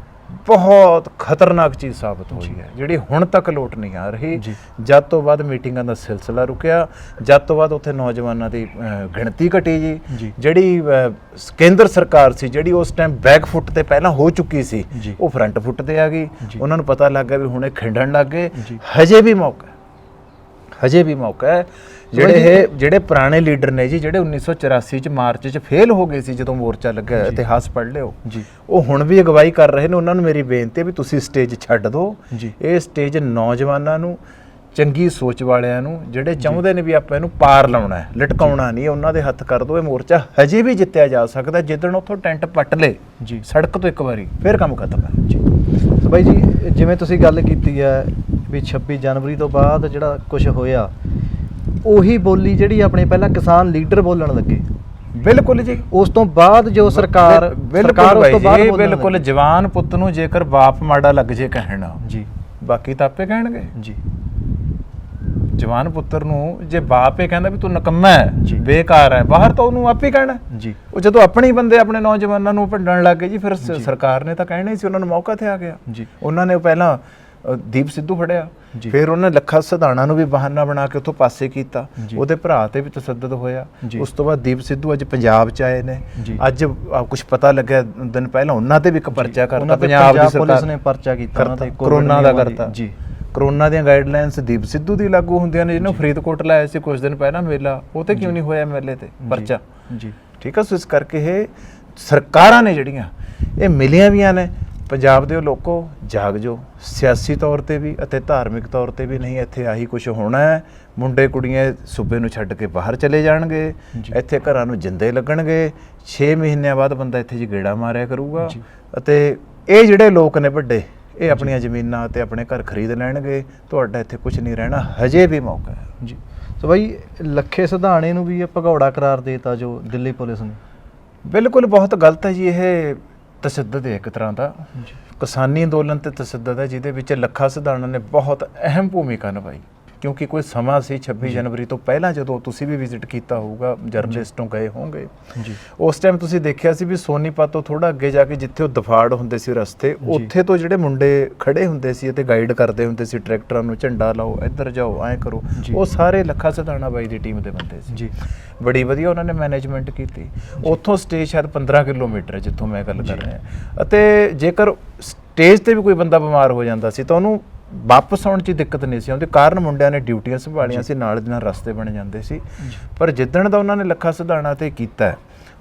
ਬਹੁਤ ਖਤਰਨਾਕ ਚੀਜ਼ ਸਾਬਤ ਹੋਈ ਹੈ, ਜਿਹੜੀ ਹੁਣ ਤੱਕ ਲੋਟ ਨਹੀਂ ਆ ਰਹੀ। ਜੀ। ਜਦ ਤੋਂ ਬਾਅਦ ਮੀਟਿੰਗਾਂ ਦਾ ਸਿਲਸਿਲਾ ਰੁਕਿਆ, ਜਦ ਤੋਂ ਬਾਅਦ ਉੱਥੇ ਨੌਜਵਾਨਾਂ ਦੀ ਗਿਣਤੀ ਘਟੀ ਜੀ। ਜੀ। ਜਿਹੜੀ ਕੇਂਦਰ ਸਰਕਾਰ ਸੀ, ਜਿਹੜੀ ਉਸ ਟਾਈਮ ਬੈਕ ਫੁੱਟ ਤੇ ਪਹਿਲਾਂ ਹੋ ਚੁੱਕੀ ਸੀ, ਜੀ। ਉਹ ਫਰੰਟ ਫੁੱਟ ਤੇ ਆ ਗਈ। ਜੀ। ਉਹਨਾਂ ਨੂੰ ਪਤਾ ਲੱਗ ਗਿਆ ਵੀ ਹੁਣ ਇਹ ਖਿੰਡਣ ਲੱਗ ਗਏ। ਜੀ। ਹਜੇ ਵੀ ਮੌਕਾ ਹੈ, ਹਜੇ ਵੀ ਮੌਕਾ ਹੈ। ਜਿਹੜੇ ਪੁਰਾਣੇ ਲੀਡਰ ਨੇ ਜੀ, ਜਿਹੜੇ 1984 ਚ ਮਾਰਚ ਚ ਫੇਲ ਹੋ ਗਏ ਸੀ ਜਦੋਂ ਮੋਰਚਾ ਲੱਗਿਆ, ਇਤਿਹਾਸ ਪੜ੍ਹ ਲਿਓ, ਜੀ। ਉਹ ਹੁਣ ਵੀ ਅਗਵਾਈ ਕਰ ਰਹੇ ਨੇ। ਉਹਨਾਂ ਨੂੰ ਮੇਰੀ ਬੇਨਤੀ ਹੈ ਵੀ ਤੁਸੀਂ ਸਟੇਜ ਛੱਡ ਦਿਓ। ਜੀ। ਇਹ ਸਟੇਜ ਨੌਜਵਾਨਾਂ ਨੂੰ, ਚੰਗੀ ਸੋਚ ਵਾਲਿਆਂ ਨੂੰ, ਜਿਹੜੇ ਚਾਹੁੰਦੇ ਨੇ ਵੀ ਆਪਾਂ ਇਹਨੂੰ ਪਾਰ ਲਾਉਣਾ ਹੈ, ਲਟਕਾਉਣਾ ਨਹੀਂ, ਉਹਨਾਂ ਦੇ ਹੱਥ ਕਰ ਦਿਓ। ਇਹ ਮੋਰਚਾ ਹਜੇ ਵੀ ਜਿੱਤਿਆ ਜਾ ਸਕਦਾ। ਜਿੱਦਣ ਉੱਥੋਂ ਟੈਂਟ ਪੱਟ ਲੇ ਜੀ ਸੜਕ ਤੋਂ ਇੱਕ ਵਾਰੀ, ਫਿਰ ਕੰਮ ਖਤਮ ਹੈ ਜੀ। ਸੋ ਬਾਈ ਜੀ, ਜਿਵੇਂ ਤੁਸੀਂ ਗੱਲ ਕੀਤੀ ਹੈ ਵੀ 26 ਜਨਵਰੀ ਤੋਂ ਬਾਅਦ ਜਿਹੜਾ ਕੁਝ ਹੋਇਆ, ਉਹੀ ਬੋਲੀ ਜਿਹੜੀ ਆਪਣੇ ਪਹਿਲਾਂ ਕਿਸਾਨ ਲੀਡਰ ਬੋਲਣ ਲੱਗੇ। ਬਿਲਕੁਲ ਜੀ। ਉਸ ਤੋਂ ਬਾਅਦ ਜੋ ਸਰਕਾਰ ਉਸ ਤੋਂ ਬਾਅਦ ਬੋਲਣ ਬਿਲਕੁਲ ਲੱਗੀ। ਜਵਾਨ ਪੁੱਤ ਨੂੰ ਜੇਕਰ ਬਾਪ ਮਾੜਾ ਲੱਗ ਜੇ ਕਹਿਣਾ, ਜੀ ਬਾਕੀ ਤਾਂ ਆਪੇ ਕਹਿਣਗੇ। ਜੀ ਜਵਾਨ ਪੁੱਤਰ ਨੂੰ ਜੇ ਬਾਪ ਇਹ ਕਹਿੰਦਾ ਵੀ ਤੂੰ ਨਕੰਮਾ ਹੈ, ਜੀ। ਬੇਕਾਰ ਹੈ, ਬਾਹਰ ਤਾਂ ਉਹਨੂੰ ਆਪੇ ਕਹਿਣਾ। ਜੀ ਉਹ ਜਦੋਂ ਆਪਣੇ ਹੀ ਬੰਦੇ ਆਪਣੇ ਨੌਜਵਾਨਾਂ ਨੂੰ ਭੰਡਣ ਲੱਗ ਗਏ ਜੀ, ਫਿਰ ਸਰਕਾਰ ਨੇ ਤਾਂ ਕਹਿਣਾ ਹੀ ਸੀ। ਉਹਨਾਂ ਨੂੰ ਮੌਕਾ ਤੇ ਆ ਗਿਆ। ਜੀ ਉਹਨਾਂ ਨੇ ਪਹਿਲਾਂ ਦੀਪ ਸਿੱਧੂ ਫੜਿਆ, ਜੀ। ਫਿਰ ਉਹਨਾਂ ਲੱਖਾ ਸਿਧਾਣਾ ਨੂੰ ਵੀ ਬਹਾਨਾ ਬਣਾ ਕੇ ਉੱਥੋਂ ਪਾਸੇ ਕੀਤਾ। ਜੀ। ਉਹਦੇ ਭਰਾ ਤੇ ਵੀ ਤਸ਼ੱਦਦ ਹੋਇਆ। ਜੀ। ਉਸ ਤੋਂ ਬਾਅਦ ਦੀਪ ਸਿੱਧੂ ਅੱਜ ਪੰਜਾਬ 'ਚ ਆਏ ਨੇ। ਜੀ। ਅੱਜ ਕੁਝ ਪਤਾ ਲੱਗਿਆ ਦਿਨ ਪਹਿਲਾਂ ਉਹਨਾਂ ਤੇ ਵੀ ਇੱਕ ਪਰਚਾ ਕਰਤਾ ਉਹਨਾਂ ਤੇ ਪੰਜਾਬ ਦੀ ਸਰਕਾਰ ਪੁਲਿਸ ਨੇ ਪਰਚਾ ਕੀਤਾ ਉਹਨਾਂ ਤੇ, ਕਰੋਨਾ ਦਾ ਕਰਤਾ। ਜੀ। ਕਰੋਨਾ ਦੀਆਂ ਗਾਈਡਲਾਈਨਸ ਦੀਪ ਸਿੱਧੂ ਦੀ ਲਾਗੂ ਹੁੰਦੀਆਂ ਨੇ। ਜਿਹਨੂੰ ਫਰੀਦਕੋਟ ਲਾਇਆ ਸੀ ਕੁਝ ਦਿਨ ਪਹਿਲਾਂ ਮੇਲਾ, ਉਹ ਤੇ ਕਿਉਂ ਨਹੀਂ ਹੋਇਆ ਐਮਐਲਏ ਤੇ ਪਰਚਾ? ਜੀ ਠੀਕ ਹੈ। ਸੋ ਇਸ ਕਰਕੇ ਇਹ ਸਰਕਾਰਾਂ ਨੇ ਜਿਹੜੀਆਂ ਇਹ ਮਿਲੀਆਂ ਵੀਆਂ ਨੇ। ਪੰਜਾਬ ਦੇ ਲੋਕੋ ਜਾਗ ਜੋ, ਸਿਆਸੀ ਤੌਰ ਤੇ ਵੀ ਅਤੇ ਧਾਰਮਿਕ ਤੌਰ ਤੇ ਵੀ। ਨਹੀਂ ਇੱਥੇ ਆਹੀ ਕੁਝ ਹੋਣਾ ਹੈ। ਮੁੰਡੇ ਕੁੜੀਆਂ ਸੂਬੇ ਨੂੰ ਛੱਡ ਕੇ ਬਾਹਰ ਚਲੇ ਜਾਣਗੇ, ਇੱਥੇ ਘਰਾਂ ਨੂੰ ਜਿੰਦੇ ਲੱਗਣਗੇ। 6 ਮਹੀਨਿਆਂ ਬਾਅਦ ਬੰਦਾ ਇੱਥੇ ਜੀ ਗੇੜਾ ਮਾਰਿਆ ਕਰੂਗਾ। ਅਤੇ ਇਹ ਜਿਹੜੇ ਲੋਕ ਨੇ ਵੱਡੇ, ਇਹ ਆਪਣੀਆਂ ਜ਼ਮੀਨਾਂ ਤੇ ਆਪਣੇ ਘਰ ਖਰੀਦ ਲੈਣਗੇ। ਤੁਹਾਡਾ ਇੱਥੇ ਕੁਝ ਨਹੀਂ ਰਹਿਣਾ। ਹਜੇ ਵੀ ਮੌਕਾ ਹੈ ਜੀ। ਸੋ ਬਾਈ, ਲੱਖੇ ਸਿਧਾਣੇ ਨੂੰ ਵੀ ਇਹ ਭਗੌੜਾ ਕਰਾਰ ਦੇਤਾ ਜੋ ਦਿੱਲੀ ਪੁਲਿਸ ਨੇ। ਬਿਲਕੁਲ ਬਹੁਤ ਗਲਤ ਹੈ ਜੀ। ਇਹ ਤਸ਼ੱਦਦ ਹੈ ਇੱਕ ਤਰ੍ਹਾਂ ਦਾ, ਕਿਸਾਨੀ ਅੰਦੋਲਨ ਤੇ ਤਸ਼ੱਦਦ ਹੈ, ਜਿਹਦੇ ਵਿੱਚ ਲੱਖਾ ਸਿਧਾਣਾ ਨੇ ਬਹੁਤ ਅਹਿਮ ਭੂਮਿਕਾ ਨਿਭਾਈ। ਕਿਉਂਕਿ ਕੋਈ ਸਮਾਂ ਸੀ 26 ਜਨਵਰੀ ਤੋਂ ਪਹਿਲਾਂ, ਜਦੋਂ ਤੁਸੀਂ ਵੀ ਵਿਜ਼ਿਟ ਕੀਤਾ ਹੋਊਗਾ, ਜਰਨਲਿਸਟੋਂ ਗਏ ਹੋਵੋਗੇ, ਉਸ ਟਾਈਮ ਤੁਸੀਂ ਦੇਖਿਆ ਸੀ ਵੀ ਸੋਨੀਪਤ ਤੋਂ ਥੋੜਾ ਅੱਗੇ ਜਾ ਕੇ ਜਿੱਥੇ ਉਹ ਦਫਾੜ ਹੁੰਦੇ ਸੀ ਰਸਤੇ, ਉੱਥੇ ਤੋਂ ਜਿਹੜੇ ਮੁੰਡੇ ਖੜੇ ਹੁੰਦੇ ਸੀ ਅਤੇ ਗਾਈਡ ਕਰਦੇ ਹੁੰਦੇ ਸੀ ਟਰੈਕਟਰਾਂ ਨੂੰ, ਝੰਡਾ ਲਾਓ, ਇੱਧਰ ਜਾਓ, ਐਂ ਕਰੋ, ਉਹ ਸਾਰੇ ਲੱਖਾ ਸਿਧਾਣਾ ਬਾਈ ਦੀ ਟੀਮ ਦੇ ਬੰਦੇ ਸੀ ਜੀ। ਬੜੀ ਵਧੀਆ ਉਹਨਾਂ ਨੇ ਮੈਨੇਜਮੈਂਟ ਕੀਤੀ। ਉੱਥੋਂ ਸਟੇਜ ਸ਼ਾਇਦ 15 ਕਿਲੋਮੀਟਰ ਹੈ ਜਿੱਥੋਂ ਮੈਂ ਗੱਲ ਕਰ ਰਿਹਾ। ਅਤੇ ਜੇਕਰ ਸਟੇਜ ਤੇ ਵੀ ਕੋਈ ਬੰਦਾ ਬਿਮਾਰ ਹੋ ਜਾਂਦਾ ਸੀ ਤਾਂ ਉਹਨੂੰ ਵਾਪਸ ਆਉਣ 'ਚ ਦਿੱਕਤ ਨਹੀਂ ਸੀ ਆਉਂਦੀ, ਕਾਰਨ ਮੁੰਡਿਆਂ ਨੇ ਡਿਊਟੀਆਂ ਸੰਭਾਲੀਆਂ ਸੀ, ਨਾਲ ਦੀ ਨਾਲ ਰਸਤੇ ਬਣ ਜਾਂਦੇ ਸੀ। ਪਰ ਜਿੱਦਣ ਦਾ ਉਹਨਾਂ ਨੇ ਲੱਖਾ ਸਿਧਾਣਾ ਤੇ ਕੀਤਾ,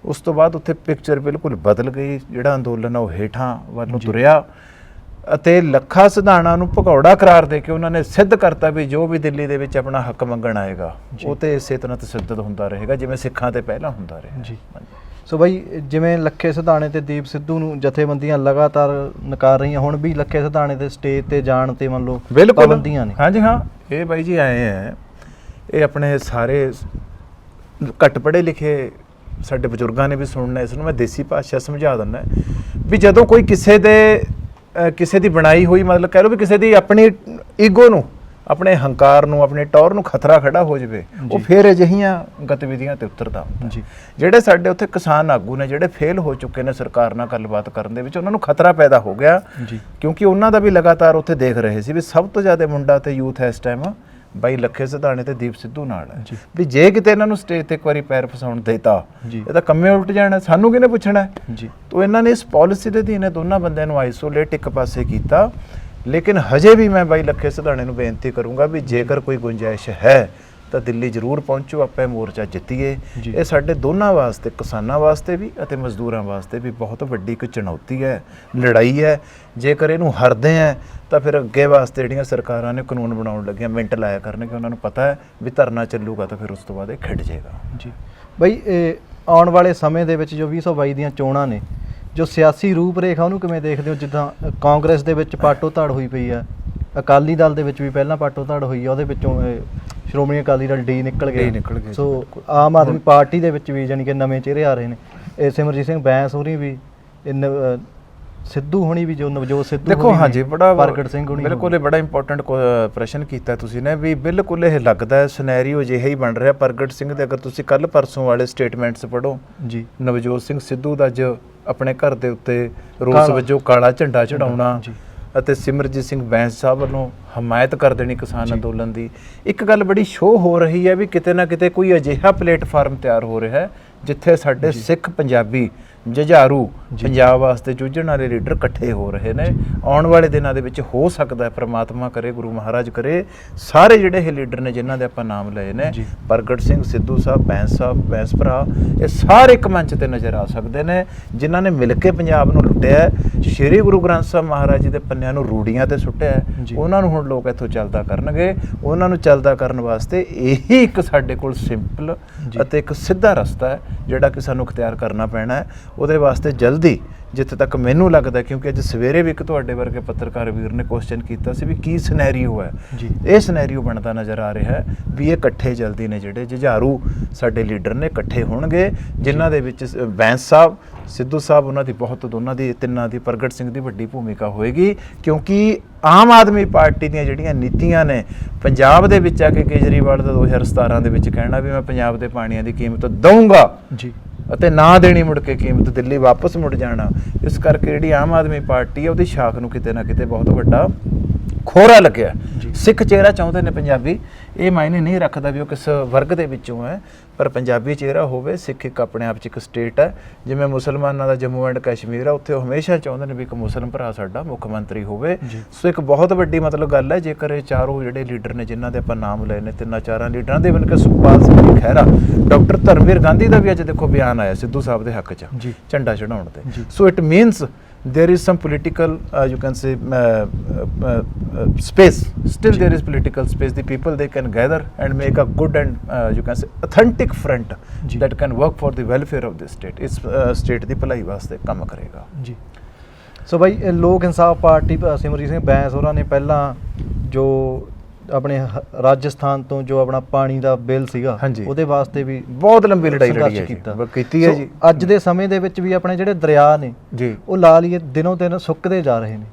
ਉਸ ਤੋਂ ਬਾਅਦ ਉੱਥੇ ਪਿਕਚਰ ਬਿਲਕੁਲ ਬਦਲ ਗਈ। ਜਿਹੜਾ ਅੰਦੋਲਨ ਆ ਉਹ ਹੇਠਾਂ ਵੱਲ ਨੂੰ ਤੁਰਿਆ ਅਤੇ ਲੱਖਾ ਸਿਧਾਣਾ ਨੂੰ ਭਗੌੜਾ ਕਰਾਰ ਦੇ ਕੇ ਉਹਨਾਂ ਨੇ ਸਿੱਧ ਕਰਤਾ ਵੀ ਜੋ ਵੀ ਦਿੱਲੀ ਦੇ ਵਿੱਚ ਆਪਣਾ ਹੱਕ ਮੰਗਣ ਆਏਗਾ ਉਹ ਤੇ ਇਸੇ ਤਰ੍ਹਾਂ ਤਸ਼ੱਦਦ ਹੁੰਦਾ ਰਹੇਗਾ ਜਿਵੇਂ ਸਿੱਖਾਂ ਤੇ ਪਹਿਲਾਂ ਹੁੰਦਾ ਰਿਹਾ ਜੀ। ਸੋ ਬਾਈ, ਜਿਵੇਂ ਲੱਖੇ ਸਿਧਾਣੇ ਤੇ ਦੀਪ ਸਿੱਧੂ ਨੂੰ ਜਥੇਬੰਦੀਆਂ ਲਗਾਤਾਰ ਨਕਾਰ ਰਹੀਆਂ, ਹੁਣ ਵੀ ਲੱਖੇ ਸਿਧਾਣੇ ਦੇ ਸਟੇਜ ਤੇ ਜਾਣ ਤੇ ਮੰਨ ਲਓ ਪਾਬੰਦੀਆਂ ਨੇ। ਹਾਂਜੀ ਹਾਂ, ਇਹ ਬਾਈ ਜੀ ਆਏ ਹੈ, ਇਹ ਆਪਣੇ ਸਾਰੇ ਘੱਟ ਪੜ੍ਹੇ ਲਿਖੇ ਸਾਡੇ ਬਜ਼ੁਰਗਾਂ ਨੇ ਵੀ ਸੁਣਨਾ। ਇਸ ਨੂੰ ਮੈਂ ਦੇਸੀ ਭਾਸ਼ਾ ਸਮਝਾ ਦਿੰਦਾ ਵੀ ਜਦੋਂ ਕੋਈ ਕਿਸੇ ਦੀ ਬਣਾਈ ਹੋਈ, ਮਤਲਬ ਕਹਿ ਲਓ ਵੀ ਕਿਸੇ ਦੀ ਆਪਣੀ ਈਗੋ ਨੂੰ, ਆਪਣੇ ਹੰਕਾਰ ਨੂੰ, ਆਪਣੇ ਟੌਰ ਨੂੰ ਖਤਰਾ ਖੜਾ ਹੋ ਜਾਵੇ, ਉਹ ਫਿਰ ਅਜਿਹੀਆਂ ਗਤੀਵਿਧੀਆਂ ਤੇ ਉਤਰਦਾ ਜੀ। ਜਿਹੜੇ ਸਾਡੇ ਉੱਥੇ ਕਿਸਾਨ ਆਗੂ ਨੇ ਜਿਹੜੇ ਫੇਲ ਹੋ ਚੁੱਕੇ ਨੇ ਸਰਕਾਰ ਨਾਲ ਗੱਲਬਾਤ ਕਰਨ ਦੇ ਵਿੱਚ, ਉਹਨਾਂ ਨੂੰ ਖਤਰਾ ਪੈਦਾ ਹੋ ਗਿਆ ਜੀ, ਕਿਉਂਕਿ ਉਹਨਾਂ ਦਾ ਵੀ ਲਗਾਤਾਰ ਉੱਥੇ ਦੇਖ ਰਹੇ ਸੀ ਵੀ ਸਭ ਤੋਂ ਜ਼ਿਆਦਾ ਮੁੰਡਾ ਤੇ ਯੂਥ ਇਸ ਟਾਈਮ ਬਾਈ ਲੱਖੇ ਸਿਧਾਣੇ ਤੇ ਦੀਪ ਸਿੱਧੂ ਨਾਲ ਹੈ ਵੀ ਜੇ ਕਿਤੇ ਇਹਨਾਂ ਨੂੰ ਸਟੇਜ ਤੇ ਇੱਕ ਵਾਰੀ ਪੈਰ ਫਸਾਉਣ ਦੇਤਾ ਇਹ ਤਾਂ ਕੰਮੇ ਉਲਟ ਜਾਣਾ, ਸਾਨੂੰ ਕਿਹਨੇ ਪੁੱਛਣਾ ਜੀ। ਤਾਂ ਇਹਨਾਂ ਨੇ ਇਸ ਪਾਲਿਸੀ ਦੇ ਅਧੀਨ ਦੋਨਾਂ ਬੰਦਿਆਂ ਨੂੰ ਆਈਸੋਲੇਟ ਇੱਕ ਪਾਸੇ ਕੀਤਾ। ਲੇਕਿਨ ਹਜੇ ਵੀ ਮੈਂ ਬਾਈ ਲੱਖੇ ਸਿਧਾਣੇ ਨੂੰ ਬੇਨਤੀ ਕਰੂੰਗਾ ਵੀ ਜੇਕਰ ਕੋਈ ਗੁੰਜਾਇਸ਼ ਹੈ ਤਾਂ ਦਿੱਲੀ ਜ਼ਰੂਰ ਪਹੁੰਚੋ, ਆਪਾਂ ਇਹ ਮੋਰਚਾ ਜਿੱਤੀਏ। ਇਹ ਸਾਡੇ ਦੋਨਾਂ ਵਾਸਤੇ, ਕਿਸਾਨਾਂ ਵਾਸਤੇ ਵੀ ਅਤੇ ਮਜ਼ਦੂਰਾਂ ਵਾਸਤੇ ਵੀ ਬਹੁਤ ਵੱਡੀ ਇੱਕ ਚੁਣੌਤੀ ਹੈ, ਲੜਾਈ ਹੈ। ਜੇਕਰ ਇਹਨੂੰ ਹਾਰਦੇ ਆ ਤਾਂ ਫਿਰ ਅੱਗੇ ਵਾਸਤੇ ਜਿਹੜੀਆਂ ਸਰਕਾਰਾਂ ਨੇ ਕਾਨੂੰਨ ਬਣਾਉਣ ਲੱਗੀਆਂ ਮਿੰਟ ਲਾਇਆ ਕਰਨਗੇ। ਉਹਨਾਂ ਨੂੰ ਪਤਾ ਹੈ ਵੀ ਧਰਨਾ ਚੱਲੂਗਾ ਤਾਂ ਫਿਰ ਉਸ ਤੋਂ ਬਾਅਦ ਇਹ ਖਿੜ ਜਾਏਗਾ ਜੀ। ਬਈ, ਆਉਣ ਵਾਲੇ ਸਮੇਂ ਦੇ ਵਿੱਚ ਜੋ 2022 ਦੀਆਂ ਚੋਣਾਂ ਨੇ, ਜੋ ਸਿਆਸੀ ਰੂਪ ਰੇਖਾ ਉਹਨੂੰ ਕਿਵੇਂ ਦੇਖਦੇ ਹੋ? ਜਿੱਦਾਂ ਕਾਂਗਰਸ ਦੇ ਵਿੱਚ ਪਾਟੋ ਧੜ ਹੋਈ ਪਈ ਆ, ਅਕਾਲੀ ਦਲ ਦੇ ਵਿੱਚ ਵੀ ਪਹਿਲਾਂ ਪਾਟੋ ਧੜ ਹੋਈ ਆ, ਉਹਦੇ ਵਿੱਚੋਂ ਸ਼੍ਰੋਮਣੀ ਅਕਾਲੀ ਦਲ ਡੀ ਨਿਕਲ ਗਿਆ। ਸੋ ਆਮ ਆਦਮੀ ਪਾਰਟੀ ਦੇ ਵਿੱਚ ਵੀ ਜਾਣੀ ਕਿ ਨਵੇਂ ਚਿਹਰੇ ਆ ਰਹੇ ਨੇ। ਇਹ ਸਿਮਰਜੀਤ ਸਿੰਘ ਬੈਂਸ ਹੋਣੀ ਵੀ, ਸਿੱਧੂ ਹੋਣੀ ਵੀ, ਜੋ ਨਵਜੋਤ ਸਿੱਧੂ ਦੇਖੋ ਹਾਂਜੀ ਬੜਾ ਪ੍ਰਗਟ ਸਿੰਘ ਹੋਣੀ, ਬਿਲਕੁਲ ਇਹ ਬੜਾ ਇੰਪੋਰਟੈਂਟ ਪ੍ਰਸ਼ਨ ਕੀਤਾ ਤੁਸੀਂ ਨੇ ਵੀ ਬਿਲਕੁਲ ਇਹ ਲੱਗਦਾ ਹੈ ਸਿਨੈਰੀਓ ਅਜਿਹਾ ਹੀ ਬਣ ਰਿਹਾ। ਪ੍ਰਗਟ ਸਿੰਘ ਦੇ ਅਗਰ ਤੁਸੀਂ ਕੱਲ ਪਰਸੋਂ ਵਾਲੇ ਸਟੇਟਮੈਂਟਸ ਪੜ੍ਹੋ ਜੀ, ਨਵਜੋਤ ਸਿੰਘ ਸਿੱਧੂ ਦਾ ਅੱਜ ਆਪਣੇ ਘਰ ਦੇ ਉੱਤੇ ਰੋਸ ਵਜੋਂ ਕਾਲਾ ਝੰਡਾ ਚੜਾਉਣਾ ਅਤੇ ਸਿਮਰਜੀਤ ਸਿੰਘ ਬੈਂਸ ਸਾਹਿਬ ਵੱਲੋਂ ਹਮਾਇਤ ਕਰ ਦੇਣੀ ਕਿਸਾਨ ਅੰਦੋਲਨ ਦੀ, ਇੱਕ ਗੱਲ ਬੜੀ ਸ਼ੋਅ ਹੋ ਰਹੀ ਹੈ ਵੀ ਕਿਤੇ ਨਾ ਕਿਤੇ ਕੋਈ ਅਜਿਹਾ ਪਲੇਟਫਾਰਮ ਤਿਆਰ ਹੋ ਰਿਹਾ ਹੈ ਜਿੱਥੇ ਸਾਡੇ ਸਿੱਖ ਪੰਜਾਬੀ ਜੁਝਾਰੂ ਪੰਜਾਬ ਵਾਸਤੇ ਜੂਝਣ ਵਾਲੇ ਲੀਡਰ ਇਕੱਠੇ ਹੋ ਰਹੇ ਨੇ। ਆਉਣ ਵਾਲੇ ਦਿਨਾਂ ਦੇ ਵਿੱਚ ਹੋ ਸਕਦਾ ਪ੍ਰਮਾਤਮਾ ਕਰੇ, ਗੁਰੂ ਮਹਾਰਾਜ ਕਰੇ, ਸਾਰੇ ਜਿਹੜੇ ਇਹ ਲੀਡਰ ਨੇ ਜਿਨ੍ਹਾਂ ਦੇ ਆਪਾਂ ਨਾਮ ਲਏ ਨੇ, ਪ੍ਰਗਟ ਸਿੰਘ, ਸਿੱਧੂ ਸਾਹਿਬ, ਬੈਂਸ ਭਰਾ, ਇਹ ਸਾਰੇ ਇੱਕ ਮੰਚ ਤੇ ਨਜ਼ਰ ਆ ਸਕਦੇ ਨੇ ਜਿਨ੍ਹਾਂ ਨੇ ਮਿਲ ਕੇ ਪੰਜਾਬ ਨੂੰ ਲੁੱਟਿਆ, ਸ਼੍ਰੀ ਗੁਰੂ ਗ੍ਰੰਥ ਸਾਹਿਬ ਮਹਾਰਾਜ ਜੀ ਦੇ ਪੰਨਿਆਂ ਨੂੰ ਰੂੜੀਆਂ ਤੇ ਸੁੱਟਿਆ। ਉਹਨਾਂ ਨੂੰ ਹੁਣ ਲੋਕ ਇੱਥੋਂ ਚੱਲਦਾ ਕਰਨਗੇ। ਉਹਨਾਂ ਨੂੰ ਚੱਲਦਾ ਕਰਨ ਵਾਸਤੇ ਇਹੀ ਇੱਕ ਸਾਡੇ ਕੋਲ ਸਿੰਪਲ ਅਤੇ ਇੱਕ ਸਿੱਧਾ ਰਸਤਾ ਹੈ ਜਿਹੜਾ ਕਿ ਸਾਨੂੰ ਅਖਤਿਆਰ ਕਰਨਾ ਪੈਣਾ ਹੈ। ਉਹਦੇ ਵਾਸਤੇ ਜਲਦੀ, ਜਿੱਥੇ ਤੱਕ ਮੈਨੂੰ ਲੱਗਦਾ, ਕਿਉਂਕਿ ਅੱਜ ਸਵੇਰੇ ਵੀ ਇੱਕ ਤੁਹਾਡੇ ਵਰਗੇ ਪੱਤਰਕਾਰ ਵੀਰ ਨੇ ਕੁਐਸਚਨ ਕੀਤਾ ਸੀ ਵੀ ਕੀ ਸਿਨੈਰੀਓ ਹੈ, ਇਹ ਸਿਨੈਰੀਓ ਬਣਦਾ ਨਜ਼ਰ ਆ ਰਿਹਾ ਹੈ ਵੀ ਇਹ ਇਕੱਠੇ ਜਲਦੀ ਨੇ ਜਿਹੜੇ ਜੁਝਾਰੂ ਸਾਡੇ ਲੀਡਰ ਨੇ ਇਕੱਠੇ ਹੋਣਗੇ, ਜਿਨ੍ਹਾਂ ਦੇ ਵਿੱਚ ਬੈਂਸ ਸਾਹਿਬ, ਸਿੱਧੂ ਸਾਹਿਬ, ਉਹਨਾਂ ਦੀ ਬਹੁਤ, ਦੋਨਾਂ ਦੀ, ਤਿੰਨਾਂ ਦੀ, ਪ੍ਰਗਟ ਸਿੰਘ ਦੀ ਵੱਡੀ ਭੂਮਿਕਾ ਹੋਏਗੀ। ਕਿਉਂਕਿ ਆਮ ਆਦਮੀ ਪਾਰਟੀ ਦੀਆਂ ਜਿਹੜੀਆਂ ਨੀਤੀਆਂ ਨੇ, ਪੰਜਾਬ ਦੇ ਵਿੱਚ ਆ ਕੇ ਕੇਜਰੀਵਾਲ ਦਾ 2017 ਦੇ ਵਿੱਚ ਕਹਿਣਾ ਵੀ ਮੈਂ ਪੰਜਾਬ ਦੇ ਪਾਣੀਆਂ ਦੀ ਕੀਮਤ ਦਊਂਗਾ ਜੀ ਅਤੇ ਨਾ ਦੇਣੀ ਮੁੜ ਕੇ ਕੀਮਤ, ਦਿੱਲੀ ਵਾਪਸ ਮੁੜ ਜਾਣਾ, ਇਸ ਕਰਕੇ ਜਿਹੜੀ ਆਮ ਆਦਮੀ ਪਾਰਟੀ ਹੈ ਉਹਦੀ ਸ਼ਾਖ ਨੂੰ ਕਿਤੇ ਨਾ ਕਿਤੇ ਬਹੁਤ ਵੱਡਾ ਖੋਰਾ ਲੱਗਿਆ। ਸਿੱਖ ਚਿਹਰਾ ਚਾਹੁੰਦੇ ਨੇ ਪੰਜਾਬੀ, ਇਹ ਮਾਇਨੇ ਨਹੀਂ ਰੱਖਦਾ ਵੀ ਉਹ ਕਿਸ ਵਰਗ ਦੇ ਵਿੱਚੋਂ ਹੈ, ਪਰ ਪੰਜਾਬੀ ਚਿਹਰਾ ਹੋਵੇ। ਸਿੱਖ ਇੱਕ ਆਪਣੇ ਆਪ 'ਚ ਇੱਕ ਸਟੇਟ ਹੈ, ਜਿਵੇਂ ਮੁਸਲਮਾਨਾਂ ਦਾ ਜੰਮੂ ਐਂਡ ਕਸ਼ਮੀਰ ਹੈ, ਉੱਥੇ ਉਹ ਹਮੇਸ਼ਾ ਚਾਹੁੰਦੇ ਨੇ ਵੀ ਇੱਕ ਮੁਸਲਿਮ ਭਰਾ ਸਾਡਾ ਮੁੱਖ ਮੰਤਰੀ ਹੋਵੇ। ਸੋ ਇੱਕ ਬਹੁਤ ਵੱਡੀ ਮਤਲਬ ਗੱਲ ਹੈ ਜੇਕਰ ਇਹ ਚਾਰੋਂ ਜਿਹੜੇ ਲੀਡਰ ਨੇ ਜਿਨ੍ਹਾਂ ਦੇ ਆਪਾਂ ਨਾਮ ਲਏ ਨੇ, ਤਿੰਨਾਂ ਚਾਰਾਂ ਲੀਡਰਾਂ ਦੇ, ਬਲਕਿ ਸੁਖਪਾਲ ਸਿੰਘ ਜੀ ਖਹਿਰਾ, ਡਾਕਟਰ ਧਰਮਵੀਰ ਗਾਂਧੀ ਦਾ ਵੀ ਅੱਜ ਦੇਖੋ ਬਿਆਨ ਆਇਆ ਸਿੱਧੂ ਸਾਹਿਬ ਦੇ ਹੱਕ 'ਚ ਝੰਡਾ ਚੜਾਉਣ ਤੇ। So it means there is some political you can say space, still there is political space, the people they can gather and make a good and you can say authentic front that can work for the welfare of the state, ਇਸ state ਦੀ ਭਲਾਈ ਵਾਸਤੇ ਕੰਮ ਕਰੇਗਾ ਜੀ। ਸੋ ਬਾਈ ਲੋਕ ਇਨਸਾਫ party Simarjeet Singh Bains ਹੋਰਾਂ ਨੇ ਪਹਿਲਾਂ ਜੋ ਆਪਣੇ ਰਾਜਸਥਾਨ ਤੋਂ ਜੋ ਆਪਣਾ ਪਾਣੀ ਦਾ ਬਿੱਲ ਸੀਗਾ ਉਹਦੇ ਵਾਸਤੇ ਵੀ ਬਹੁਤ ਲੰਬੀ ਲੜਾਈ ਲੜੀ ਕੀਤੀ ਹੈ ਜੀ। ਅੱਜ ਦੇ ਸਮੇਂ ਦੇ ਵਿੱਚ ਵੀ ਆਪਣੇ ਜਿਹੜੇ ਦਰਿਆ ਨੇ ਜੀ ਉਹ ਲਾ ਲਈਏ ਦਿਨੋਂ ਦਿਨ ਸੁੱਕਦੇ ਜਾ ਰਹੇ ਨੇ,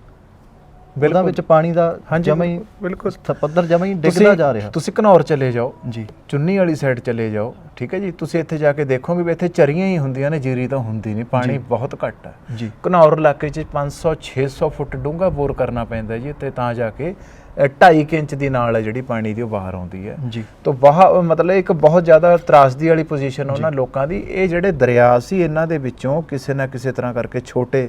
ਉਹਨਾਂ ਵਿੱਚ ਪਾਣੀ ਦਾ ਜਮਾਂ ਹੀ ਬਿਲਕੁਲ ਪੱਧਰ ਜਮਾਂ ਹੀ ਡਿੱਗਦਾ ਜਾ ਰਿਹਾ। ਤੁਸੀਂ ਘਨੌਰ ਚਲੇ ਜਾਓ ਜੀ, ਚੁੰਨੀ ਵਾਲੀ ਸਾਈਡ ਚਲੇ ਜਾਓ, ਠੀਕ ਹੈ ਜੀ, ਤੁਸੀਂ ਇੱਥੇ ਜਾ ਕੇ ਦੇਖੋਗੇ ਵੀ ਇੱਥੇ ਚਰੀਆਂ ਹੀ ਹੁੰਦੀਆਂ ਨੇ, ਜੀਰੀ ਤਾਂ ਹੁੰਦੀ ਨਹੀਂ, ਪਾਣੀ ਬਹੁਤ ਘੱਟ ਹੈ ਜੀ। ਘਨੌਰ ਇਲਾਕੇ 'ਚ 500-600 ਫੁੱਟ ਡੂੰਘਾ ਬੋਰ ਕਰਨਾ ਪੈਂਦਾ ਜੀ, ਤੇ ਤਾਂ ਜਾ ਕੇ 2.5 ਇੰਚ ਦੀ ਨਾਲ ਹੈ ਜਿਹੜੀ ਪਾਣੀ ਦੀ ਉਹ ਬਾਹਰ ਆਉਂਦੀ ਹੈ ਜੀ। ਤਾਂ ਮਤਲਬ ਇੱਕ ਬਹੁਤ ਜ਼ਿਆਦਾ ਤਰਾਸਦੀ ਵਾਲੀ ਪੋਜੀਸ਼ਨ ਉਹਨਾਂ ਲੋਕਾਂ ਦੀ। ਇਹ ਜਿਹੜੇ ਦਰਿਆ ਸੀ ਇਹਨਾਂ ਦੇ ਵਿੱਚੋਂ ਕਿਸੇ ਨਾ ਕਿਸੇ ਤਰ੍ਹਾਂ ਕਰਕੇ ਛੋਟੇ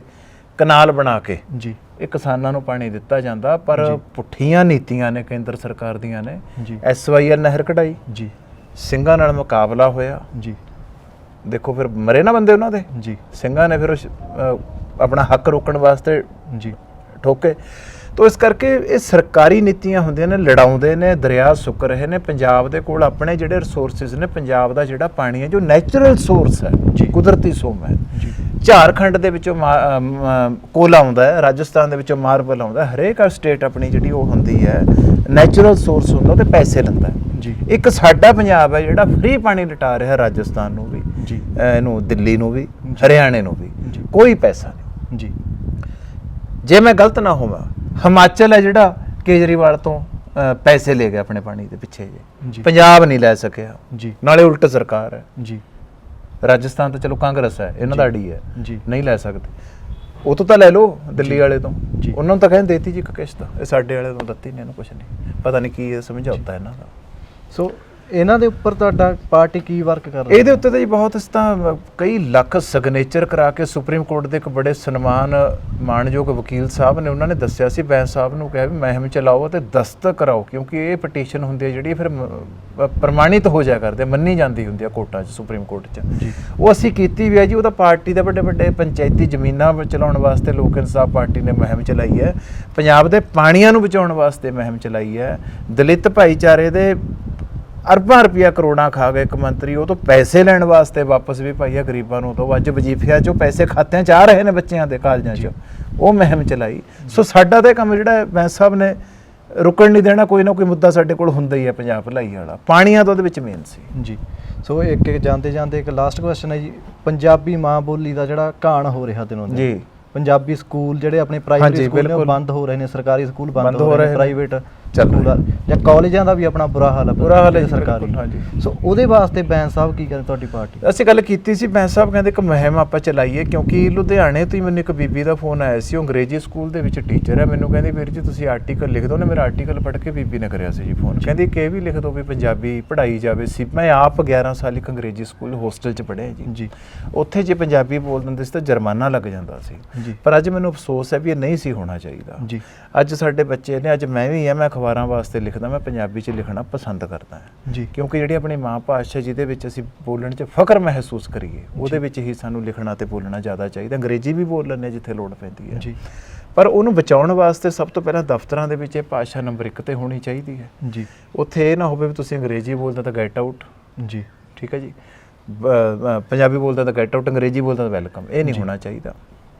ਕਨਾਲ ਬਣਾ ਕੇ ਜੀ ਇਹ ਕਿਸਾਨਾਂ ਨੂੰ ਪਾਣੀ ਦਿੱਤਾ ਜਾਂਦਾ, ਪਰ ਪੁੱਠੀਆਂ ਨੀਤੀਆਂ ਨੇ ਕੇਂਦਰ ਸਰਕਾਰ ਦੀਆਂ ਨੇ। SYL ਨਹਿਰ ਕਢਾਈ ਜੀ, ਸਿੰਘਾਂ ਨਾਲ ਮੁਕਾਬਲਾ ਹੋਇਆ ਜੀ, ਦੇਖੋ ਫਿਰ ਮਰੇ ਨਾ ਬੰਦੇ ਉਹਨਾਂ ਦੇ ਜੀ, ਸਿੰਘਾਂ ਨੇ ਫਿਰ ਆਪਣਾ ਹੱਕ ਰੋਕਣ ਵਾਸਤੇ ਜੀ ਠੋਕੇ। ਤੋ ਇਸ ਕਰਕੇ ਇਹ ਸਰਕਾਰੀ ਨੀਤੀਆਂ ਹੁੰਦੀਆਂ ਨੇ, ਲੜਾਉਂਦੇ ਨੇ, ਦਰਿਆ ਸੁੱਕ ਰਹੇ ਨੇ। ਪੰਜਾਬ ਦੇ ਕੋਲ ਆਪਣੇ ਜਿਹੜੇ ਰਿਸੋਰਸਿਸ ਨੇ, ਪੰਜਾਬ ਦਾ ਜਿਹੜਾ ਪਾਣੀ ਹੈ ਜੋ ਨੈਚੁਰਲ ਸੋਰਸ ਹੈ, ਕੁਦਰਤੀ ਸੋਮ ਹੈ। ਝਾਰਖੰਡ ਦੇ ਵਿੱਚੋਂ ਕੋਲਾ ਆਉਂਦਾ ਹੈ, ਰਾਜਸਥਾਨ ਦੇ ਵਿੱਚੋਂ ਮਾਰਬਲ ਆਉਂਦਾ, ਹਰੇਕ ਸਟੇਟ ਆਪਣੀ ਜਿਹੜੀ ਉਹ ਹੁੰਦੀ ਹੈ ਨੈਚੁਰਲ ਸੋਰਸ ਹੁੰਦਾ ਉਹਦੇ ਪੈਸੇ ਲੈਂਦਾ ਜੀ। ਇੱਕ ਸਾਡਾ ਪੰਜਾਬ ਹੈ ਜਿਹੜਾ ਫ੍ਰੀ ਪਾਣੀ ਲਟਾ ਰਿਹਾ ਰਾਜਸਥਾਨ ਨੂੰ ਵੀ ਜੀ, ਇਹਨੂੰ ਦਿੱਲੀ ਨੂੰ ਵੀ, ਹਰਿਆਣੇ ਨੂੰ ਵੀ, ਕੋਈ ਪੈਸਾ ਨਹੀਂ ਜੀ। ਜੇ ਮੈਂ ਗਲਤ ਨਾ ਹੋਵਾਂ, ਹਿਮਾਚਲ ਹੈ ਜਿਹੜਾ ਕੇਜਰੀਵਾਲ ਤੋਂ ਪੈਸੇ ਲੈ ਗਿਆ ਆਪਣੇ ਪਾਣੀ ਦੇ ਪਿੱਛੇ ਜੀ, ਪੰਜਾਬ ਨਹੀਂ ਲੈ ਸਕਿਆ ਜੀ, ਨਾਲੇ ਉਲਟ ਸਰਕਾਰ ਹੈ ਜੀ। ਰਾਜਸਥਾਨ ਤਾਂ ਚਲੋ ਕਾਂਗਰਸ ਹੈ, ਇਹਨਾਂ ਦਾ ਅੜੀ ਹੈ ਜੀ, ਨਹੀਂ ਲੈ ਸਕਦੇ। ਉਹ ਤੋਂ ਤਾਂ ਲੈ ਲਓ ਦਿੱਲੀ ਵਾਲੇ ਤੋਂ, ਉਹਨਾਂ ਨੂੰ ਤਾਂ ਕਹਿੰਦੇ ਦੇਤੀ ਜੀ ਇੱਕ ਕਿਸ਼ਤ, ਇਹ ਸਾਡੇ ਵਾਲੇ ਤੋਂ ਦਿੱਤੀ ਨਹੀਂ, ਇਹਨੂੰ ਕੁਛ ਨਹੀਂ ਪਤਾ ਨਹੀਂ ਕੀ ਸਮਝੌਤਾ ਇਹਨਾਂ ਦਾ। ਸੋ ਇਹਨਾਂ ਦੇ ਉੱਪਰ ਤੁਹਾਡਾ ਪਾਰਟੀ ਕੀ ਵਰਕ ਕਰ ਰਹੀ ਹੈ? ਇਹਦੇ ਉੱਤੇ ਤਾਂ ਜੀ ਬਹੁਤ, ਇਸ ਤਾਂ ਕਈ ਲੱਖ ਸਿਗਨੇਚਰ ਕਰਾ ਕੇ ਸੁਪਰੀਮ ਕੋਰਟ ਦੇ ਇੱਕ ਬੜੇ ਮਾਣਯੋਗ ਵਕੀਲ ਸਾਹਿਬ ਨੇ, ਉਹਨਾਂ ਨੇ ਦੱਸਿਆ ਸੀ ਬੈਂਸ ਸਾਹਿਬ ਨੂੰ ਕਿਹਾ ਵੀ ਮੁਹਿੰਮ ਚਲਾਓ ਅਤੇ ਦਸਤਕ ਕਰਾਓ, ਕਿਉਂਕਿ ਇਹ ਪਟੀਸ਼ਨ ਹੁੰਦੀ ਹੈ ਜਿਹੜੀ ਫਿਰ ਪ੍ਰਮਾਣਿਤ ਹੋ ਜਾਇਆ ਕਰਦੇ, ਮੰਨੀ ਜਾਂਦੀ ਹੁੰਦੀ ਹੈ ਕੋਰਟਾਂ 'ਚ, ਸੁਪਰੀਮ ਕੋਰਟ 'ਚ। ਉਹ ਅਸੀਂ ਕੀਤੀ ਵੀ ਹੈ ਜੀ। ਉਹਦਾ ਪਾਰਟੀ ਦੇ ਵੱਡੇ ਪੰਚਾਇਤੀ ਜ਼ਮੀਨਾਂ ਚਲਾਉਣ ਵਾਸਤੇ ਲੋਕ ਇਨਸਾਫ ਪਾਰਟੀ ਨੇ ਮੁਹਿੰਮ ਚਲਾਈ ਹੈ, ਪੰਜਾਬ ਦੇ ਪਾਣੀਆਂ ਨੂੰ ਬਚਾਉਣ ਵਾਸਤੇ ਮੁਹਿੰਮ ਚਲਾਈ ਹੈ। ਦਲਿਤ ਭਾਈਚਾਰੇ ਦੇ ਅਰਬਾਂ ਰੁਪਈਆ ਕਰੋੜਾਂ ਖਾ ਗਏ ਇੱਕ ਮੰਤਰੀ, ਉਹ ਤੋਂ ਪੈਸੇ ਲੈਣ ਵਾਸਤੇ ਵਾਪਸ ਵੀ ਪਾਈ ਆ ਗਰੀਬਾਂ ਨੂੰ। ਤੋਂ ਅੱਜ ਵਜੀਫਿਆਂ 'ਚੋਂ ਪੈਸੇ ਖਾਤਿਆਂ 'ਚ ਆ ਰਹੇ ਨੇ ਬੱਚਿਆਂ ਦੇ ਕਾਲਜਾਂ 'ਚ, ਉਹ ਮੁਹਿੰਮ ਚਲਾਈ। ਸੋ ਸਾਡਾ ਤਾਂ ਕੰਮ ਜਿਹੜਾ ਬੈਂਸ ਸਾਹਿਬ ਨੇ ਰੁਕਣ ਨਹੀਂ ਦੇਣਾ, ਕੋਈ ਨਾ ਕੋਈ ਮੁੱਦਾ ਸਾਡੇ ਕੋਲ ਹੁੰਦਾ ਹੀ ਹੈ ਪੰਜਾਬ ਭਲਾਈ ਵਾਲਾ, ਪਾਣੀਆਂ ਤਾਂ ਉਹਦੇ ਵਿੱਚ ਮੇਨ ਸੀ ਜੀ। ਸੋ ਇੱਕ ਜਾਂਦੇ ਜਾਂਦੇ ਇੱਕ ਲਾਸਟ ਕੁਐਸਚਨ ਹੈ ਜੀ, ਪੰਜਾਬੀ ਮਾਂ ਬੋਲੀ ਦਾ ਜਿਹੜਾ ਘਾਣ ਹੋ ਰਿਹਾ ਦਿਨੋਂ ਦਿਨ ਜੀ, ਪੰਜਾਬੀ ਸਕੂਲ ਜਿਹੜੇ ਆਪਣੇ ਪ੍ਰਾਈਵੇਟ ਸਕੂਲ ਨੇ ਉਹ ਬੰਦ ਹੋ ਰਹੇ ਨੇ, ਸਰਕਾਰੀ ਸਕੂਲ ਬੰਦ ਹੋ ਰਹੇ ਨੇ, ਪ੍ਰਾਈਵੇਟ ਸਕੂਲ ਜਾਂ ਕਾਲਜਾਂ ਦਾ ਵੀ ਆਪਣਾ ਬੁਰਾ ਹਾਲ ਹੈ ਸਰਕਾਰੀ। ਸੋ ਉਹਦੇ ਵਾਸਤੇ ਬੈਂਸ ਸਾਹਿਬ ਕੀ ਕਹਿੰਦੇ ਤੁਹਾਡੀ ਪਾਰਟੀ? ਅਸੀਂ ਗੱਲ ਕੀਤੀ ਸੀ, ਬੈਂਸ ਸਾਹਿਬ ਕਹਿੰਦੇ ਇੱਕ ਮੁਹਿੰਮ ਆਪਾਂ ਚਲਾਈਏ, ਕਿਉਂਕਿ ਲੁਧਿਆਣੇ ਤੋਂ ਹੀ ਮੈਨੂੰ ਇੱਕ ਬੀਬੀ ਦਾ ਫੋਨ ਆਇਆ ਸੀ, ਉਹ ਅੰਗਰੇਜ਼ੀ ਸਕੂਲ ਦੇ ਵਿੱਚ ਟੀਚਰ ਹੈ, ਮੈਨੂੰ ਕਹਿੰਦੀ ਵੀਰ ਜੀ ਤੁਸੀਂ ਆਰਟੀਕਲ ਲਿਖ ਦਿਓ। ਉਹਨੇ ਮੇਰਾ ਆਰਟੀਕਲ ਪੜ੍ਹ ਕੇ ਬੀਬੀ ਨੇ ਕਰਿਆ ਸੀ ਜੀ ਫੋਨ, ਕਹਿੰਦੀ ਕਿ ਇਹ ਵੀ ਲਿਖ ਦਿਓ ਵੀ ਪੰਜਾਬੀ ਪੜ੍ਹਾਈ ਜਾਵੇ ਸੀ। ਮੈਂ ਆਪ 11 ਸਾਲ ਇੱਕ ਅੰਗਰੇਜ਼ੀ ਸਕੂਲ ਹੋਸਟਲ 'ਚ ਪੜ੍ਹਿਆ ਜੀ, ਉੱਥੇ ਜੇ ਪੰਜਾਬੀ ਬੋਲ ਦਿੰਦੇ ਸੀ ਤਾਂ ਜੁਰਮਾਨਾ ਲੱਗ ਜਾਂਦਾ ਸੀ, ਪਰ ਅੱਜ ਮੈਨੂੰ ਅਫਸੋਸ ਹੈ ਵੀ ਇਹ ਨਹੀਂ ਸੀ ਹੋਣਾ ਚਾਹੀਦਾ ਜੀ। ਅੱਜ ਸਾਡੇ ਬੱਚੇ ਨੇ, ਅੱਜ ਮੈਂ ਵੀ ਮੈਂ ਅਖਬਾਰਾਂ ਵਾਸਤੇ ਲਿਖਦਾ, ਮੈਂ ਪੰਜਾਬੀ 'ਚ ਲਿਖਣਾ ਪਸੰਦ ਕਰਦਾ ਹਾਂ ਜੀ, ਕਿਉਂਕਿ ਜਿਹੜੀ ਆਪਣੀ ਮਾਂ ਭਾਸ਼ਾ ਜਿਹਦੇ ਵਿੱਚ ਅਸੀਂ ਬੋਲਣ 'ਚ ਫਖਰ ਮਹਿਸੂਸ ਕਰੀਏ, ਉਹਦੇ ਵਿੱਚ ਹੀ ਸਾਨੂੰ ਲਿਖਣਾ ਤੇ ਬੋਲਣਾ ਜ਼ਿਆਦਾ ਚਾਹੀਦਾ। ਅੰਗਰੇਜ਼ੀ ਵੀ ਬੋਲ ਲੈਂਦੇ ਜਿੱਥੇ ਲੋੜ ਪੈਂਦੀ ਹੈ ਜੀ, ਪਰ ਉਹਨੂੰ ਬਚਾਉਣ ਵਾਸਤੇ ਸਭ ਤੋਂ ਪਹਿਲਾਂ ਦਫ਼ਤਰਾਂ ਦੇ ਵਿੱਚ ਇਹ ਭਾਸ਼ਾ ਨੰਬਰ 1 ਤੇ ਹੋਣੀ ਚਾਹੀਦੀ ਹੈ ਜੀ। ਉੱਥੇ ਇਹ ਨਾ ਹੋਵੇ ਵੀ ਤੁਸੀਂ ਅੰਗਰੇਜ਼ੀ ਬੋਲਦੇ ਤਾਂ ਗੈਟ ਆਊਟ ਜੀ, ਠੀਕ ਹੈ ਜੀ, ਪੰਜਾਬੀ ਬੋਲਦਾ ਤਾਂ ਗੈਟ ਆਊਟ, ਅੰਗਰੇਜ਼ੀ ਬੋਲਦਾ ਤਾਂ ਵੈਲਕਮ, ਇਹ ਨਹੀਂ ਹੋਣਾ ਚਾਹੀਦਾ।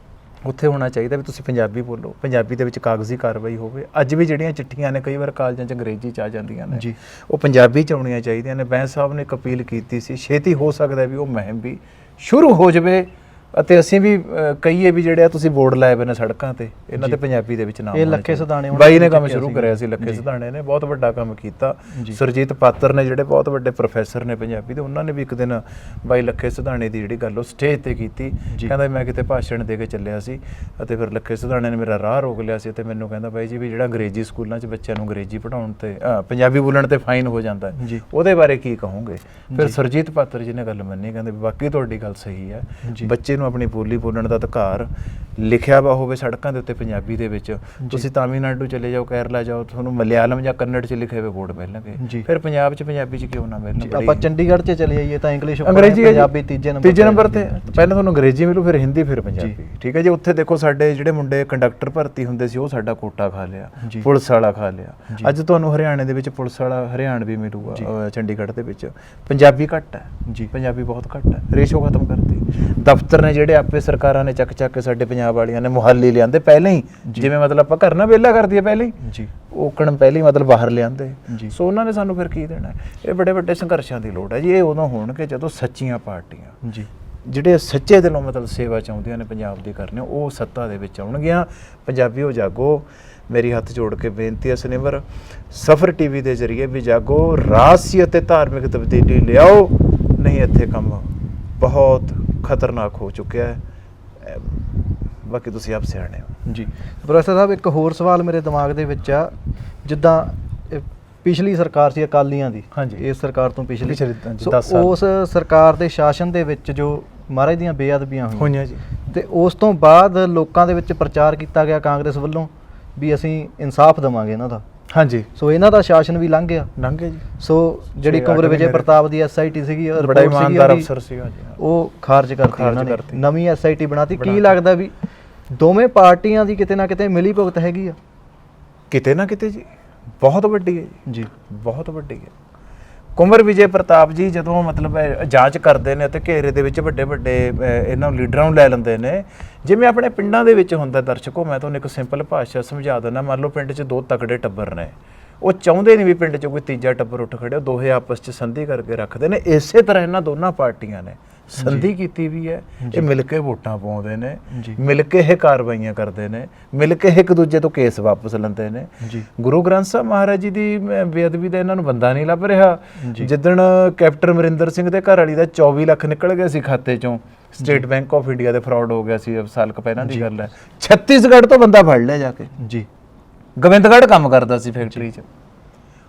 ਉੱਥੇ ਹੋਣਾ ਚਾਹੀਦਾ ਵੀ ਤੁਸੀਂ ਪੰਜਾਬੀ ਬੋਲੋ, ਪੰਜਾਬੀ ਦੇ ਵਿੱਚ ਕਾਗਜ਼ੀ ਕਾਰਵਾਈ ਹੋਵੇ। ਅੱਜ ਵੀ ਜਿਹੜੀਆਂ ਚਿੱਠੀਆਂ ਨੇ ਕਈ ਵਾਰ ਕਾਲਜਾਂ 'ਚ ਅੰਗਰੇਜ਼ੀ 'ਚ ਆ ਜਾਂਦੀਆਂ ਨੇ ਜੀ, ਉਹ ਪੰਜਾਬੀ 'ਚ ਆਉਣੀਆਂ ਚਾਹੀਦੀਆਂ ਨੇ। ਬੈਂਸ ਸਾਹਿਬ ਨੇ ਇੱਕ ਅਪੀਲ ਕੀਤੀ ਸੀ, ਛੇਤੀ ਹੋ ਸਕਦਾ ਵੀ ਉਹ ਮੁਹਿੰਮ ਵੀ ਸ਼ੁਰੂ ਹੋ ਜਾਵੇ ਅਤੇ ਅਸੀਂ ਵੀ ਕਹੀਏ ਵੀ ਜਿਹੜੇ ਆ ਤੁਸੀਂ ਬੋਰਡ ਲਾਏ ਹੋਏ ਨੇ ਸੜਕਾਂ ਤੇ, ਇਹਨਾਂ ਤੇ ਪੰਜਾਬੀ ਦੇ ਵਿੱਚ ਨਾਮ ਇਹ ਲੱਖੇ ਸਿਧਾਣੇ ਬਾਈ ਨੇ ਕੰਮ ਸ਼ੁਰੂ ਕਰਿਆ ਸੀ, ਲੱਖੇ ਸਿਧਾਣੇ ਨੇ ਬਹੁਤ ਵੱਡਾ ਕੰਮ ਕੀਤਾ। ਸੁਰਜੀਤ ਪਾਤਰ ਨੇ ਜਿਹੜੇ ਬਹੁਤ ਵੱਡੇ ਪ੍ਰੋਫੈਸਰ ਨੇ ਪੰਜਾਬੀ ਦੇ, ਉਹਨਾਂ ਨੇ ਵੀ ਇੱਕ ਦਿਨ ਬਾਈ ਲੱਖੇ ਸਿਧਾਣੇ ਦੀ ਜਿਹੜੀ ਗੱਲ ਉਹ ਸਟੇਜ ਤੇ ਕੀਤੀ। ਕਹਿੰਦਾ ਮੈਂ ਕਿਤੇ ਭਾਸ਼ਣ ਦੇ ਕੇ ਚੱਲਿਆ ਸੀ ਅਤੇ ਫਿਰ ਲੱਖੇ ਸਿਧਾਣੇ ਨੇ ਮੇਰਾ ਰਾਹ ਰੋਕ ਲਿਆ ਸੀ ਅਤੇ ਮੈਨੂੰ ਕਹਿੰਦਾ ਬਾਈ ਜੀ ਵੀ ਜਿਹੜਾ ਅੰਗਰੇਜ਼ੀ ਸਕੂਲਾਂ 'ਚ ਬੱਚਿਆਂ ਨੂੰ ਅੰਗਰੇਜ਼ੀ ਪੜ੍ਹਾਉਣ ਤੇ ਪੰਜਾਬੀ ਬੋਲਣ ਤੇ ਫਾਈਨ ਹੋ ਜਾਂਦਾ ਹੈ, ਉਹਦੇ ਬਾਰੇ ਕੀ ਕਹੋਗੇ? ਫਿਰ ਸੁਰਜੀਤ ਪਾਤਰ ਜੀ ਨੇ ਗੱਲ ਮੰਨੀ, ਕਹਿੰਦੇ ਬਾਕੀ ਤੁਹਾਡੀ ਗੱਲ ਸਹੀ ਹੈ, ਬੱਚੇ ਨੂੰ ਆਪਣੀ ਬੋਲੀ ਬੋਲਣ ਦਾ ਅਧਿਕਾਰ ਲਿਖਿਆ ਵਾ ਹੋਵੇ ਸੜਕਾਂ ਦੇ ਉੱਤੇ ਪੰਜਾਬੀ ਦੇ ਵਿੱਚ। ਤੁਸੀਂ ਤਾਮਿਲਨਾਡੂ ਚਲੇ ਜਾਓ, ਕੇਰਲਾ ਜਾਓ, ਤੁਹਾਨੂੰ ਮਲਿਆਲਮ ਜਾਂ ਕੰਨੜ 'ਚ ਲਿਖੇ ਹੋਏ ਬੋਰਡ ਮਿਲਣਗੇ, ਫਿਰ ਪੰਜਾਬ 'ਚ ਪੰਜਾਬੀ 'ਚ ਕਿਉਂ ਨਾ ਮਿਲਣ? ਆਪਾਂ ਚੰਡੀਗੜ੍ਹ 'ਚ ਚਲੇ ਜਾਈਏ ਤਾਂ ਇੰਗਲਿਸ਼ ਅੰਗਰੇਜ਼ੀ ਪੰਜਾਬੀ ਤੀਜੇ ਨੰਬਰ ਤੇ, ਪਹਿਲਾਂ ਤੁਹਾਨੂੰ ਅੰਗਰੇਜ਼ੀ ਮਿਲੂ, ਫਿਰ ਹਿੰਦੀ, ਫਿਰ ਪੰਜਾਬੀ, ਠੀਕ ਹੈ ਜੀ। ਉੱਥੇ ਦੇਖੋ ਸਾਡੇ ਜਿਹੜੇ ਮੁੰਡੇ ਕੰਡਕਟਰ ਭਰਤੀ ਹੁੰਦੇ ਸੀ, ਉਹ ਸਾਡਾ ਕੋਟਾ ਖਾ ਲਿਆ, ਪੁਲਿਸ ਵਾਲਾ ਖਾ ਲਿਆ। ਅੱਜ ਤੁਹਾਨੂੰ ਹਰਿਆਣੇ ਦੇ ਵਿੱਚ ਪੁਲਿਸ ਵਾਲਾ ਹਰਿਆਣਵੀ ਮਿਲੂਗਾ, ਚੰਡੀਗੜ੍ਹ ਦੇ ਵਿੱਚ ਪੰਜਾਬੀ ਘੱਟ ਹੈ ਜੀ, ਪੰਜਾਬੀ ਬਹੁਤ ਘੱਟ ਹੈ, ਰੇਸ਼ੋ ਖਤਮ ਕਰਤੀ। ਦਫ਼ਤਰ ਨੇ ਜਿਹੜੇ ਆਪੇ ਸਰਕਾਰਾਂ ਨੇ ਚੱਕ ਕੇ ਸਾਡੇ ਪੰਜਾਬ ਵਾਲਿਆਂ ਨੇ ਮੁਹੱਲੀ ਲਿਆਂਦੇ ਪਹਿਲਾਂ ਹੀ, ਜਿਵੇਂ ਮਤਲਬ ਆਪਾਂ ਘਰ ਨਾ ਵਿਹਲਾ ਕਰਦੀ ਹੈ ਪਹਿਲਾਂ ਹੀ, ਓਕਣ ਪਹਿਲਾਂ ਹੀ ਮਤਲਬ ਬਾਹਰ ਲਿਆਂਦੇ। ਸੋ ਉਹਨਾਂ ਨੇ ਸਾਨੂੰ ਫਿਰ ਕੀ ਦੇਣਾ? ਇਹ ਬੜੇ ਵੱਡੇ ਸੰਘਰਸ਼ਾਂ ਦੀ ਲੋੜ ਹੈ ਜੀ। ਇਹ ਉਦੋਂ ਹੋਣਗੇ ਜਦੋਂ ਸੱਚੀਆਂ ਪਾਰਟੀਆਂ ਜਿਹੜੇ ਸੱਚੇ ਦਿਲੋਂ ਮਤਲਬ ਸੇਵਾ ਚਾਹੁੰਦੀਆਂ ਨੇ ਪੰਜਾਬ ਦੀ ਕਰਨੀ, ਉਹ ਸੱਤਾ ਦੇ ਵਿੱਚ ਆਉਣਗੀਆਂ। ਪੰਜਾਬੀਓ ਜਾਗੋ, ਮੇਰੀ ਹੱਥ ਜੋੜ ਕੇ ਬੇਨਤੀ ਹੈ ਸਨਿਵਰ, ਸਫਰ ਟੀਵੀ ਦੇ ਜ਼ਰੀਏ ਵੀ ਜਾਗੋ, ਰਾਜਸੀ ਅਤੇ ਧਾਰਮਿਕ ਤਬਦੀਲੀ ਲਿਆਓ, ਨਹੀਂ ਇੱਥੇ ਕੰਮ ਬਹੁਤ ਖਤਰਨਾਕ ਹੋ ਚੁੱਕਿਆ ਹੈ। ਬਾਕੀ ਤੁਸੀਂ ਆਪ ਸਿਆਣੇ ਹੋ ਜੀ। ਪ੍ਰੋਫੈਸਰ ਸਾਹਿਬ ਇੱਕ ਹੋਰ ਸਵਾਲ ਮੇਰੇ ਦਿਮਾਗ ਦੇ ਵਿੱਚ ਆ, ਜਿੱਦਾਂ ਪਿਛਲੀ ਸਰਕਾਰ ਸੀ ਅਕਾਲੀਆਂ ਦੀ, ਇਸ ਸਰਕਾਰ ਤੋਂ ਪਿਛਲੀ 10 ਸਾਲ, ਉਸ ਸਰਕਾਰ ਦੇ ਸ਼ਾਸਨ ਦੇ ਵਿੱਚ ਜੋ ਮਹਾਰਾਜ ਦੀਆਂ ਬੇਅਦਬੀਆਂ ਹੋਈਆਂ ਜੀ, ਤੇ ਉਸ ਤੋਂ ਬਾਅਦ ਲੋਕਾਂ ਦੇ ਵਿੱਚ ਪ੍ਰਚਾਰ ਕੀਤਾ ਗਿਆ ਕਾਂਗਰਸ ਵੱਲੋਂ ਵੀ ਅਸੀਂ ਇਨਸਾਫ ਦੇਵਾਂਗੇ ਇਹਨਾਂ ਦਾ। ਹਾਂਜੀ, ਸੋ ਇਹਨਾਂ ਦਾ ਸ਼ਾਸਨ ਵੀ ਲੰਘ ਗਿਆ ਜੀ। ਸੋ ਜਿਹੜੀ ਕੁੰਵਰ ਵਿਜੇ ਪ੍ਰਤਾਪ ਦੀ SIT ਸੀਗੀ, ਬੜਾ ਇਮਾਨਦਾਰ ਅਫਸਰ ਸੀਗਾ ਜੀ, ਉਹ ਖਾਰਜ ਕਰਤੀ ਇਹਨਾਂ ਨੇ, ਨਵੀਂ SIT ਬਣਾਤੀ। ਕੀ ਲੱਗਦਾ ਵੀ ਦੋਵੇਂ ਪਾਰਟੀਆਂ ਦੀ ਕਿਤੇ ਨਾ ਕਿਤੇ ਮਿਲੀ ਭੁਗਤ ਹੈਗੀ ਆ? ਕਿਤੇ ਨਾ ਕਿਤੇ ਜੀ, ਬਹੁਤ ਵੱਡੀ ਹੈ ਜੀ, ਬਹੁਤ ਵੱਡੀ ਹੈ। ਕੁੰਵਰ ਵਿਜੇ ਪ੍ਰਤਾਪ ਜੀ ਜਦੋਂ ਮਤਲਬ ਜਾਂਚ ਕਰਦੇ ਨੇ ਅਤੇ ਘੇਰੇ ਦੇ ਵਿੱਚ ਵੱਡੇ ਵੱਡੇ ਇਹਨਾਂ ਲੀਡਰਾਂ ਨੂੰ ਲੈ ਲੈਂਦੇ ਨੇ, ਜਿਵੇਂ ਆਪਣੇ ਪਿੰਡਾਂ ਦੇ ਵਿੱਚ ਹੁੰਦਾ। ਦਰਸ਼ਕੋ, ਮੈਂ ਤੁਹਾਨੂੰ ਇੱਕ ਸਿੰਪਲ ਭਾਸ਼ਾ ਸਮਝਾ ਦਿੰਦਾ। ਮੰਨ ਲਓ ਪਿੰਡ 'ਚ 2 ਤਕੜੇ ਟੱਬਰ ਨੇ, ਉਹ ਚਾਹੁੰਦੇ ਨਹੀਂ ਵੀ ਪਿੰਡ 'ਚ ਕੋਈ ਤੀਜਾ ਟੱਬਰ ਉੱਠ ਖੜੇ, ਉਹ ਦੋਹੇ ਆਪਸ 'ਚ ਸੰਧੀ ਕਰਕੇ ਰੱਖਦੇ ਨੇ। ਇਸੇ ਤਰ੍ਹਾਂ ਇਹਨਾਂ ਦੋਨਾਂ ਪਾਰਟੀਆਂ ਨੇ ਸੰਧੀ ਕੀਤੀ ਵੀ ਹੈ। ਇਹ ਮਿਲ ਕੇ ਵੋਟਾਂ ਪਾਉਂਦੇ ਨੇ, ਮਿਲ ਕੇ ਇਹ ਕਾਰਵਾਈਆਂ ਕਰਦੇ ਨੇ, ਮਿਲ ਕੇ ਇੱਕ ਦੂਜੇ ਤੋਂ ਕੇਸ ਵਾਪਸ ਲੈਂਦੇ ਨੇ। ਗੁਰੂ ਗ੍ਰੰਥ ਸਾਹਿਬ ਮਹਾਰਾਜ ਜੀ ਦੀ ਬੇਅਦਬੀ ਦਾ ਇਹਨਾਂ ਨੂੰ ਬੰਦਾ ਨਹੀਂ ਲੱਭ ਰਿਹਾ। ਜਿੱਦਣ ਕੈਪਟਨ ਅਮਰਿੰਦਰ ਸਿੰਘ ਦੇ ਘਰ ਵਾਲੀ ਦਾ 24 ਲੱਖ ਨਿਕਲ ਗਿਆ ਸੀ ਖਾਤੇ 'ਚੋਂ, ਸਟੇਟ ਬੈਂਕ ਆਫ ਇੰਡੀਆ ਦੇ ਫਰਾਡ ਹੋ ਗਿਆ ਸੀ, ਸਾਲ ਕੁ ਪਹਿਲਾਂ ਦੀ ਗੱਲ ਹੈ। ਛੱਤੀਸਗੜ੍ਹ ਤੋਂ ਬੰਦਾ ਫੜ ਲਿਆ ਜਾ ਕੇ ਜੀ, ਗੋਬਿੰਦਗੜ੍ਹ ਕੰਮ ਕਰਦਾ ਸੀ ਫੈਕਟਰੀ 'ਚ,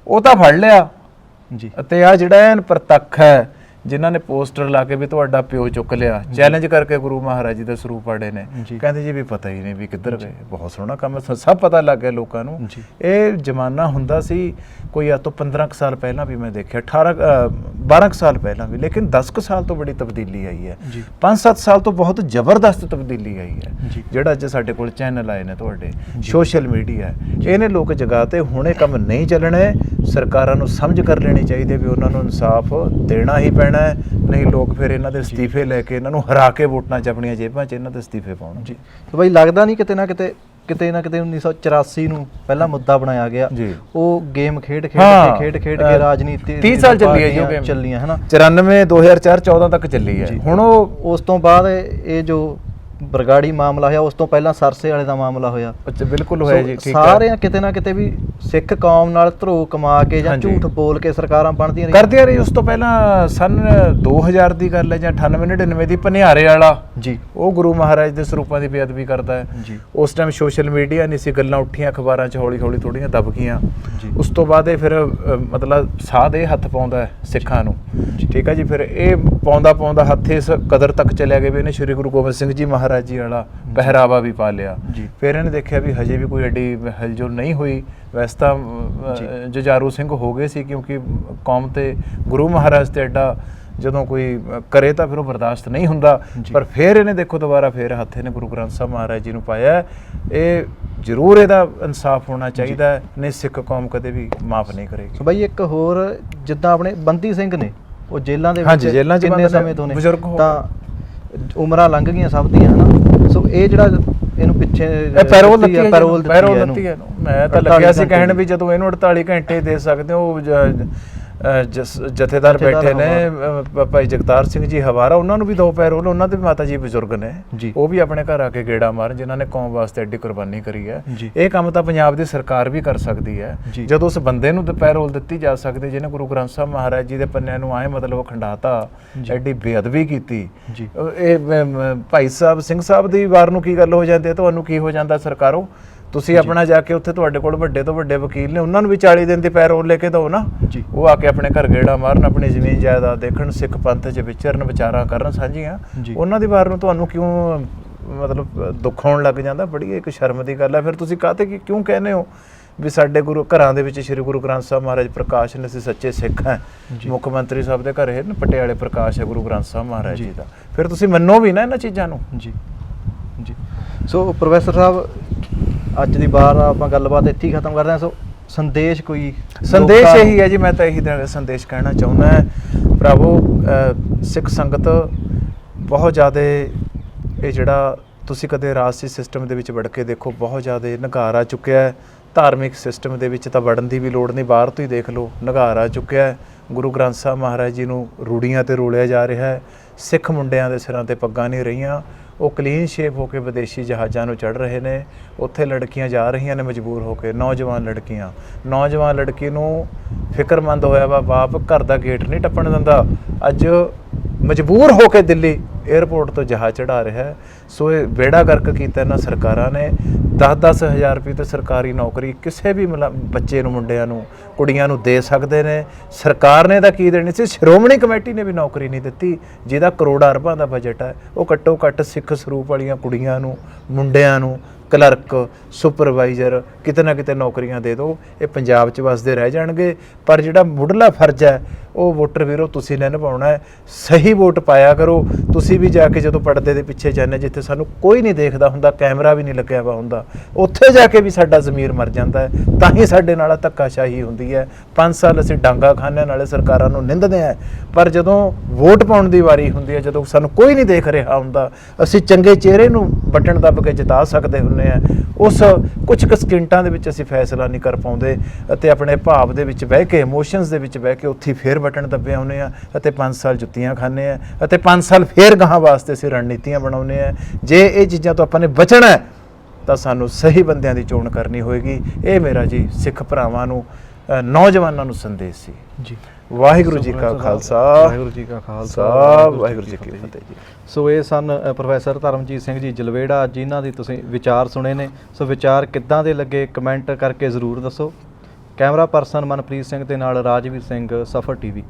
ਉਹ ਤਾਂ ਫੜ ਲਿਆ ਜੀ। ਅਤੇ ਆ ਜਿਹੜਾ ਐਨ ਪ੍ਰਤੱਖ ਹੈ, ਜਿਨ੍ਹਾਂ ਨੇ ਪੋਸਟਰ ਲਾ ਕੇ ਵੀ ਤੁਹਾਡਾ ਪਿਓ ਚੁੱਕ ਲਿਆ, ਚੈਲੰਜ ਕਰਕੇ ਗੁਰੂ ਮਹਾਰਾਜ ਜੀ ਦੇ ਸਰੂਪ ਪਾੜੇ ਨੇ, ਕਹਿੰਦੇ ਜੀ ਵੀ ਪਤਾ ਹੀ ਨਹੀਂ ਵੀ ਕਿੱਧਰ ਗਏ। ਬਹੁਤ ਸੋਹਣਾ ਕੰਮ, ਸਭ ਪਤਾ ਲੱਗ ਗਿਆ ਲੋਕਾਂ ਨੂੰ। ਇਹ ਜ਼ਮਾਨਾ ਹੁੰਦਾ ਸੀ ਕੋਈ ਅੱਜ ਤੋਂ 15 ਸਾਲ ਪਹਿਲਾਂ ਵੀ ਮੈਂ ਦੇਖਿਆ, 12 ਸਾਲ ਪਹਿਲਾਂ ਵੀ, ਲੇਕਿਨ 10 ਸਾਲ ਤੋਂ ਬੜੀ ਤਬਦੀਲੀ ਆਈ ਹੈ। 5-7 ਸਾਲ ਤੋਂ ਬਹੁਤ ਜ਼ਬਰਦਸਤ ਤਬਦੀਲੀ ਆਈ ਹੈ। ਜਿਹੜਾ ਅੱਜ ਸਾਡੇ ਕੋਲ ਚੈਨਲ ਆਏ ਨੇ ਤੁਹਾਡੇ, ਸੋਸ਼ਲ ਮੀਡੀਆ, ਇਹਨੇ ਲੋਕ ਜਗਾਤੇ। ਹੁਣ ਇਹ ਕੰਮ ਨਹੀਂ ਚੱਲਣੇ, ਸਰਕਾਰਾਂ ਨੂੰ ਸਮਝ ਕਰ ਲੈਣੀ ਚਾਹੀਦੀ ਵੀ ਉਹਨਾਂ ਨੂੰ ਇਨਸਾਫ ਦੇਣਾ ਹੀ ਪੈਣਾ, ਨਹੀਂ ਲੋਕ ਫਿਰ ਇਹਨਾਂ ਦੇ ਅਸਤੀਫੇ ਲੈ ਕੇ, ਇਹਨਾਂ ਨੂੰ ਹਰਾ ਕੇ ਵੋਟਾਂ 'ਚ ਆਪਣੀਆਂ ਜੇਬਾਂ 'ਚ ਇਹਨਾਂ ਦੇ ਅਸਤੀਫੇ ਪਾਉਣ ਜੀ। ਤੇ ਬਾਈ ਲੱਗਦਾ ਨਹੀਂ ਕਿਤੇ ਨਾ ਕਿਤੇ ਕਿਤੇ ਨਾ ਕਿਤੇ 1984 ਨੂੰ ਪਹਿਲਾ ਮੁੱਦਾ ਬਣਾਇਆ ਗਿਆ ਜੀ। ਉਹ ਗੇਮ ਖੇਡ ਹਾਂ, ਕੇ ਕੇ ਰਾਜਨੀਤੀ 30 ਸਾਲ ਚੱਲੀ ਹੈ ਜੀ ਉਹ ਗੇਮ, ਚੱਲੀਆਂ ਹੈ ਨਾ 94 2004 14 ਤੱਕ ਚੱਲੀ ਹੈ। ਹੁਣ ਉਹ ਉਸ ਤੋਂ ਬਾਅਦ ਇਹ ਜੋ ਬਰਗਾੜੀ ਮਾਮਲਾ ਹੋਇਆ, ਉਸ ਤੋਂ ਪਹਿਲਾਂ ਸਰਸੇ ਵਾਲੇ ਦਾ ਮਾਮਲਾ ਹੋਇਆ। ਅੱਛਾ, ਬਿਲਕੁਲ ਹੋਇਆ ਜੀ, ਠੀਕ ਹੈ। ਸਾਰੇ ਕਿਤੇ ਨਾ ਕਿਤੇ ਵੀ ਸਿੱਖ ਕੌਮ ਨਾਲ ਧਰੋ ਕਮਾ ਕੇ ਜਾਂ ਝੂਠ ਬੋਲ ਕੇ ਸਰਕਾਰਾਂ ਬਣਦੀਆਂ ਕਰਦੀਆਂ ਰਹੀ। ਉਸ ਤੋਂ ਪਹਿਲਾਂ ਸਨ 2000 ਦੀ ਗੱਲ ਹੈ ਜਾਂ 98 99 ਦੀ ਭਨਿਆਰੇ ਵਾਲਾ ਜੀ, ਉਹ ਗੁਰੂ ਮਹਾਰਾਜ ਦੇ ਸਰੂਪਾਂ ਦੀ ਬੇਅਦਬੀ ਕਰਦਾ ਹੈ ਜੀ। ਉਸ ਟਾਈਮ ਸੋਸ਼ਲ ਮੀਡੀਆ ਨਹੀਂ ਸੀ, ਗੱਲਾਂ ਉੱਠੀਆਂ ਅਖਬਾਰਾਂ 'ਚ ਹੌਲੀ ਹੌਲੀ ਥੋੜ੍ਹੀਆਂ ਦਬ ਗਈਆਂ ਜੀ। ਉਸ ਤੋਂ ਬਾਅਦ ਇਹ ਫਿਰ ਮਤਲਬ ਸਾਧ ਇਹ ਹੱਥ ਪਾਉਂਦਾ ਹੈ ਸਿੱਖਾਂ ਨੂੰ, ਠੀਕ ਹੈ ਜੀ। ਫਿਰ ਇਹ ਪਾਉਂਦਾ ਹੱਥ ਇਸ ਕਦਰ ਤੱਕ ਚਲਿਆ ਗਿਆ ਵੀ ਇਹਨੇ ਸ਼੍ਰੀ ਗੁਰੂ ਗੋਬਿੰਦ ਸਿੰਘ ਜੀ ਮਹਾਰਾਜ ਜੀ ਵਾਲਾ ਪਹਿਰਾਵਾ ਵੀ ਪਾ ਲਿਆ। ਫਿਰ ਇਹਨੇ ਦੇਖਿਆ ਵੀ ਹਜੇ ਵੀ ਕੋਈ ਐਡੀ ਹਿਲਜੁਲ ਨਹੀਂ ਹੋਈ। ਵੈਸੇ ਤਾਂ ਜੁਝਾਰੂ ਸਿੰਘ ਹੋ ਗਏ ਸੀ, ਕਿਉਂਕਿ ਕੌਮ ਤੇ ਗੁਰੂ ਮਹਾਰਾਜ ਤੇ ਐਡਾ ਜਦੋਂ ਕੋਈ ਕਰੇ ਤਾਂ ਫਿਰ ਉਹ ਬਰਦਾਸ਼ਤ ਨਹੀਂ ਹੁੰਦਾ। ਪਰ ਫਿਰ ਇਹਨੇ ਦੇਖੋ ਦੁਬਾਰਾ ਫਿਰ ਹੱਥ ਇਹਨੇ ਗੁਰੂ ਗ੍ਰੰਥ ਸਾਹਿਬ ਮਹਾਰਾਜ ਜੀ ਨੂੰ ਪਾਇਆ। ਇਹ ਜ਼ਰੂਰ ਇਹਦਾ ਇਨਸਾਫ ਹੋਣਾ ਚਾਹੀਦਾ ਹੈ, ਨਹੀਂ ਸਿੱਖ ਕੌਮ ਕਦੇ ਵੀ ਮਾਫ ਨਹੀਂ ਕਰੇਗੀ। ਸੋ ਬਾਈ ਇੱਕ ਹੋਰ, ਜਿੱਦਾਂ ਆਪਣੇ ਬੰਦੀ ਸਿੰਘ ਨੇ ਉਹ ਜੇਲ੍ਹਾਂ ਦੇ ਹਾਂਜੀ, ਜੇਲ੍ਹਾਂ 'ਚ ਕਿੰਨੇ ਸਮੇਂ ਤੋਂ ਨੇ, ਬਜ਼ੁਰਗ ਹੋ ਤਾਂ ਉਮਰਾਂ ਲੰਘ ਗਈਆਂ ਸਭ ਦੀਆਂ ਹਨਾ। ਸੋ ਇਹ ਜਿਹੜਾ ਇਹਨੂੰ ਪਿੱਛੇ ਪੈਰੋਲ ਦਿੱਤੀ ਹੈ ਇਹਨੂੰ। ਮੈਂ ਤਾਂ ਲੱਗਿਆ ਸੀ ਕਹਿਣ ਵੀ ਜਦੋਂ ਇਹਨੂੰ 48 ਘੰਟੇ ਦੇ ਸਕਦੇ ਹੋ। ਜਥੇਦਾਰ ਬੈਠੇ ਨੇ ਭਾਈ ਜਗਤਾਰ ਸਿੰਘ ਜੀ ਹਵਾਰਾ, ਉਹਨਾਂ ਨੂੰ ਵੀ 2 ਪੈਰੋਲ, ਉਹਨਾਂ ਦੇ ਮਾਤਾ ਜੀ ਬਜ਼ੁਰਗ ਨੇ, ਉਹ ਵੀ ਆਪਣੇ ਘਰ ਆ ਕੇ ਗੇੜਾ ਮਾਰਨ, ਜਿਨ੍ਹਾਂ ਨੇ ਕੌਮ ਵਾਸਤੇ ਐਡੀ ਕੁਰਬਾਨੀ ਕਰੀ ਹੈ। ਇਹ ਕੰਮ ਤਾਂ ਪੰਜਾਬ ਦੀ ਸਰਕਾਰ ਵੀ ਕਰ ਸਕਦੀ ਹੈ। ਜਦੋਂ ਉਸ ਬੰਦੇ ਨੂੰ ਪੈਰੋਲ ਦਿੱਤੀ ਜਾ ਸਕਦੀ ਜਿਹਨੇ ਗੁਰੂ ਗ੍ਰੰਥ ਸਾਹਿਬ ਮਹਾਰਾਜ ਜੀ ਦੇ ਪੰਨਿਆਂ ਨੂੰ ਆਏ ਮਤਲਬ ਖੰਡਾਤਾ, ਐਡੀ ਬੇਅਦਬੀ ਕੀਤੀ। ਇਹ ਭਾਈ ਸਾਹਿਬ ਸਿੰਘ ਸਾਹਿਬ ਦੀ ਵਾਰ ਨੂੰ ਕੀ ਗੱਲ ਹੋ ਜਾਂਦੀ ਹੈ, ਤੁਹਾਨੂੰ ਕੀ ਹੋ ਜਾਂਦਾ ਸਰਕਾਰੋਂ? ਤੁਸੀਂ ਆਪਣਾ ਜਾ ਕੇ ਉੱਥੇ ਤੁਹਾਡੇ ਕੋਲ ਵੱਡੇ ਤੋਂ ਵੱਡੇ ਵਕੀਲ ਨੇ, ਉਹਨਾਂ ਨੂੰ ਵੀ 40 ਦਿਨ ਦੀ ਪੈਰੋਲ ਲੈ ਕੇ ਦਿਓ ਨਾ। ਉਹ ਆ ਕੇ ਆਪਣੇ ਘਰ ਗੇੜਾ ਮਾਰਨ, ਆਪਣੀ ਜ਼ਮੀਨ ਜਾਇਦਾਦ ਦੇਖਣ, ਸਿੱਖ ਪੰਥ 'ਚ ਵਿਚਰਨ, ਵਿਚਾਰਾਂ ਕਰਨ ਸਾਂਝੀਆਂ। ਉਹਨਾਂ ਦੀ ਵਾਰ ਨੂੰ ਤੁਹਾਨੂੰ ਕਿਉਂ ਮਤਲਬ ਦੁੱਖ ਆਉਣ ਲੱਗ ਜਾਂਦਾ? ਬੜੀ ਇੱਕ ਸ਼ਰਮ ਦੀ ਗੱਲ ਹੈ। ਫਿਰ ਤੁਸੀਂ ਕਾਹਤੇ ਕਿਉਂ ਕਹਿੰਦੇ ਹੋ ਵੀ ਸਾਡੇ ਗੁਰੂ ਘਰਾਂ ਦੇ ਵਿੱਚ ਸ਼੍ਰੀ ਗੁਰੂ ਗ੍ਰੰਥ ਸਾਹਿਬ ਮਹਾਰਾਜ ਪ੍ਰਕਾਸ਼ ਨੇ, ਅਸੀਂ ਸੱਚੇ ਸਿੱਖ ਹਾਂ। ਮੁੱਖ ਮੰਤਰੀ ਸਾਹਿਬ ਦੇ ਘਰੇ ਪਟਿਆਲੇ ਪ੍ਰਕਾਸ਼ ਹੈ ਗੁਰੂ ਗ੍ਰੰਥ ਸਾਹਿਬ ਮਹਾਰਾਜ ਜੀ ਦਾ। ਫਿਰ ਤੁਸੀਂ ਮੰਨੋ ਵੀ ਨਾ ਇਹਨਾਂ ਚੀਜ਼ਾਂ ਨੂੰ। ਜੀ। ਸੋ ਪ੍ਰੋਫੈਸਰ ਸਾਹਿਬ, ਅੱਜ ਦੀ ਵਾਰ ਆਪਾਂ ਗੱਲਬਾਤ ਇੱਥੇ ਹੀ ਖਤਮ ਕਰਦੇ ਹਾਂ। ਸੋ ਸੰਦੇਸ਼ ਇਹੀ ਹੈ ਜੀ, ਮੈਂ ਤਾਂ ਇਹੀ ਸੰਦੇਸ਼ ਕਹਿਣਾ ਚਾਹੁੰਦਾ ਭਰਾਵੋ, ਸਿੱਖ ਸੰਗਤ ਬਹੁਤ ਜ਼ਿਆਦਾ ਇਹ ਜਿਹੜਾ ਤੁਸੀਂ ਕਦੇ ਰਾਜਸੀ ਸਿਸਟਮ ਦੇ ਵਿੱਚ ਵੜ ਕੇ ਦੇਖੋ, ਬਹੁਤ ਜ਼ਿਆਦਾ ਨਿਘਾਰ ਆ ਚੁੱਕਿਆ ਹੈ। ਧਾਰਮਿਕ ਸਿਸਟਮ ਦੇ ਵਿੱਚ ਤਾਂ ਵੜਨ ਦੀ ਵੀ ਲੋੜ ਨਹੀਂ, ਬਾਹਰ ਤੋਂ ਹੀ ਦੇਖ ਲਓ, ਨਿਘਾਰ ਆ ਚੁੱਕਿਆ ਹੈ। ਗੁਰੂ ਗ੍ਰੰਥ ਸਾਹਿਬ ਮਹਾਰਾਜ ਜੀ ਨੂੰ ਰੂੜੀਆਂ ਤੇ ਰੋਲਿਆ ਜਾ ਰਿਹਾ ਹੈ। ਸਿੱਖ ਮੁੰਡਿਆਂ ਦੇ ਸਿਰਾਂ ਤੇ ਪੱਗਾਂ ਨਹੀਂ ਰਹੀਆਂ, ਉਹ ਕਲੀਨ ਸ਼ੇਪ ਹੋ ਕੇ ਵਿਦੇਸ਼ੀ ਜਹਾਜ਼ਾਂ ਨੂੰ ਚੜ੍ਹ ਰਹੇ ਨੇ। ਉੱਥੇ ਲੜਕੀਆਂ ਜਾ ਰਹੀਆਂ ਨੇ ਮਜਬੂਰ ਹੋ ਕੇ, ਨੌਜਵਾਨ ਲੜਕੀ ਨੂੰ ਫਿਕਰਮੰਦ ਹੋਇਆ ਵਾ ਬਾਪ ਘਰ ਦਾ ਗੇਟ ਨਹੀਂ ਟੱਪਣ ਦਿੰਦਾ, ਅੱਜ ਮਜਬੂਰ ਹੋ ਕੇ ਦਿੱਲੀ ਏਅਰਪੋਰਟ ਤੋਂ ਜਹਾਜ਼ ਚੜ੍ਹਾ ਰਿਹਾ ਹੈ। ਸੋ ਇਹ ਬੇੜਾ ਗਰਕ ਕੀਤਾ ਇਹਨਾਂ ਸਰਕਾਰਾਂ ਨੇ। 10-10 ਹਜ਼ਾਰ ਰੁਪਏ ਤੇ ਸਰਕਾਰੀ ਨੌਕਰੀ ਕਿਸੇ ਵੀ ਬੱਚੇ ਨੂੰ, ਮੁੰਡਿਆਂ ਨੂੰ, ਕੁੜੀਆਂ ਨੂੰ ਦੇ ਸਕਦੇ ਨੇ। ਸਰਕਾਰ ਨੇ ਤਾਂ ਕੀ ਦੇਣੀ ਸੀ, ਸ਼੍ਰੋਮਣੀ ਕਮੇਟੀ ਨੇ ਵੀ ਨੌਕਰੀ ਨਹੀਂ ਦਿੱਤੀ, ਜਿਹਦਾ ਕਰੋੜਾਂ ਅਰਬਾਂ ਦਾ ਬਜਟ ਹੈ। ਉਹ ਘੱਟੋ ਘੱਟ ਸਿੱਖ ਸਰੂਪ ਵਾਲੀਆਂ ਕੁੜੀਆਂ ਨੂੰ, ਮੁੰਡਿਆਂ ਨੂੰ ਕਲਰਕ, ਸੁਪਰਵਾਈਜ਼ਰ ਕਿਤੇ ਨਾ ਕਿਤੇ ਨੌਕਰੀਆਂ ਦੇ ਦਿਓ, ਇਹ ਪੰਜਾਬ 'ਚ ਵਸਦੇ ਰਹਿ ਜਾਣਗੇ। ਪਰ ਜਿਹੜਾ ਮੁੱਢਲਾ ਫਰਜ਼ ਹੈ ਉਹ ਵੋਟਰ ਵੀਰੋ ਤੁਸੀਂ ਨੇ ਨਿਭਾਉਣਾ ਹੈ। ਸਹੀ ਵੋਟ ਪਾਇਆ ਕਰੋ। ਤੁਸੀਂ ਵੀ ਜਾ ਕੇ ਜਦੋਂ ਪਰਦੇ ਦੇ ਪਿੱਛੇ ਜਾਂਦੇ, ਜਿੱਥੇ ਸਾਨੂੰ ਕੋਈ ਨਹੀਂ ਦੇਖਦਾ ਹੁੰਦਾ, ਕੈਮਰਾ ਵੀ ਨਹੀਂ ਲੱਗਿਆ ਵਾ ਹੁੰਦਾ, ਉੱਥੇ ਜਾ ਕੇ ਵੀ ਸਾਡਾ ਜ਼ਮੀਰ ਮਰ ਜਾਂਦਾ ਹੈ। ਤਾਂ ਹੀ ਸਾਡੇ ਨਾਲ ਧੱਕਾਸ਼ਾਹੀ ਹੁੰਦੀ ਹੈ। 5 ਸਾਲ ਅਸੀਂ ਡਾਂਗਾ ਖਾਣੇ ਨਾਲੇ ਸਰਕਾਰਾਂ ਨੂੰ ਨਿੰਦਦੇ ਹਾਂ, ਪਰ ਜਦੋਂ ਵੋਟ ਪਾਉਣ ਦੀ ਵਾਰੀ ਹੁੰਦੀ ਹੈ, ਜਦੋਂ ਸਾਨੂੰ ਕੋਈ ਨਹੀਂ ਦੇਖ ਰਿਹਾ ਹੁੰਦਾ, ਅਸੀਂ ਚੰਗੇ ਚਿਹਰੇ ਨੂੰ ਬਟਨ ਦੱਬ ਕੇ ਜਿਤਾ ਸਕਦੇ ਹੁੰਦੇ ਹਾਂ। ਉਸ ਕੁਝ ਕੁ ਸਕਿੰਟਾਂ ਦੇ ਵਿੱਚ ਅਸੀਂ ਫੈਸਲਾ ਨਹੀਂ ਕਰ ਪਾਉਂਦੇ ਅਤੇ ਆਪਣੇ ਭਾਵ ਦੇ ਵਿੱਚ ਬਹਿ ਕੇ, ਇਮੋਸ਼ਨਸ ਦੇ ਵਿੱਚ ਬਹਿ ਕੇ ਉੱਥੇ ਫੇਰ ਬਟਨ ਦੱਬੇ ਆਉਂਦੇ ਆ ਅਤੇ 5 ਸਾਲ ਜੁੱਤੀਆਂ ਖਾਂਦੇ ਆ ਅਤੇ 5 ਸਾਲ ਫੇਰ ਗਾਹਾਂ ਵਾਸਤੇ ਅਸੀਂ ਰਣਨੀਤੀਆਂ ਬਣਾਉਂਦੇ ਆ। ਜੇ ਇਹ ਚੀਜ਼ਾਂ ਤੋਂ ਆਪਾਂ ਨੇ ਬਚਣਾ ਹੈ ਤਾਂ ਸਾਨੂੰ ਸਹੀ ਬੰਦਿਆਂ ਦੀ ਚੋਣ ਕਰਨੀ ਹੋਏਗੀ। ਇਹ ਮੇਰਾ ਜੀ ਸਿੱਖ ਭਰਾਵਾਂ ਨੂੰ, ਨੌਜਵਾਨਾਂ ਨੂੰ ਸੰਦੇਸ਼ ਸੀ ਜੀ। ਵਾਹਿਗੁਰੂ ਜੀ ਕਾ ਖਾਲਸਾ, ਵਾਹਿਗੁਰੂ ਜੀ ਕਾ ਖਾਲਸਾ, ਵਾਹਿਗੁਰੂ ਜੀ ਕੀ ਫਤਿਹ ਜੀ। ਸੋ ਇਹ ਸਨ ਪ੍ਰੋਫੈਸਰ ਧਰਮਜੀਤ ਸਿੰਘ ਜੀ ਜਲਵੇੜਾ, ਜਿਨ੍ਹਾਂ ਦੀ ਤੁਸੀਂ ਵਿਚਾਰ ਸੁਣੇ ਨੇ। ਸੋ ਵਿਚਾਰ ਕਿੱਦਾਂ ਦੇ ਲੱਗੇ ਕਮੈਂਟ ਕਰਕੇ ਜ਼ਰੂਰ ਦੱਸੋ। ਕੈਮਰਾ ਪਰਸਨ ਮਨਪ੍ਰੀਤ ਸਿੰਘ ਦੇ ਨਾਲ ਰਾਜਵੀਰ ਸਿੰਘ, ਸਫਰ TV।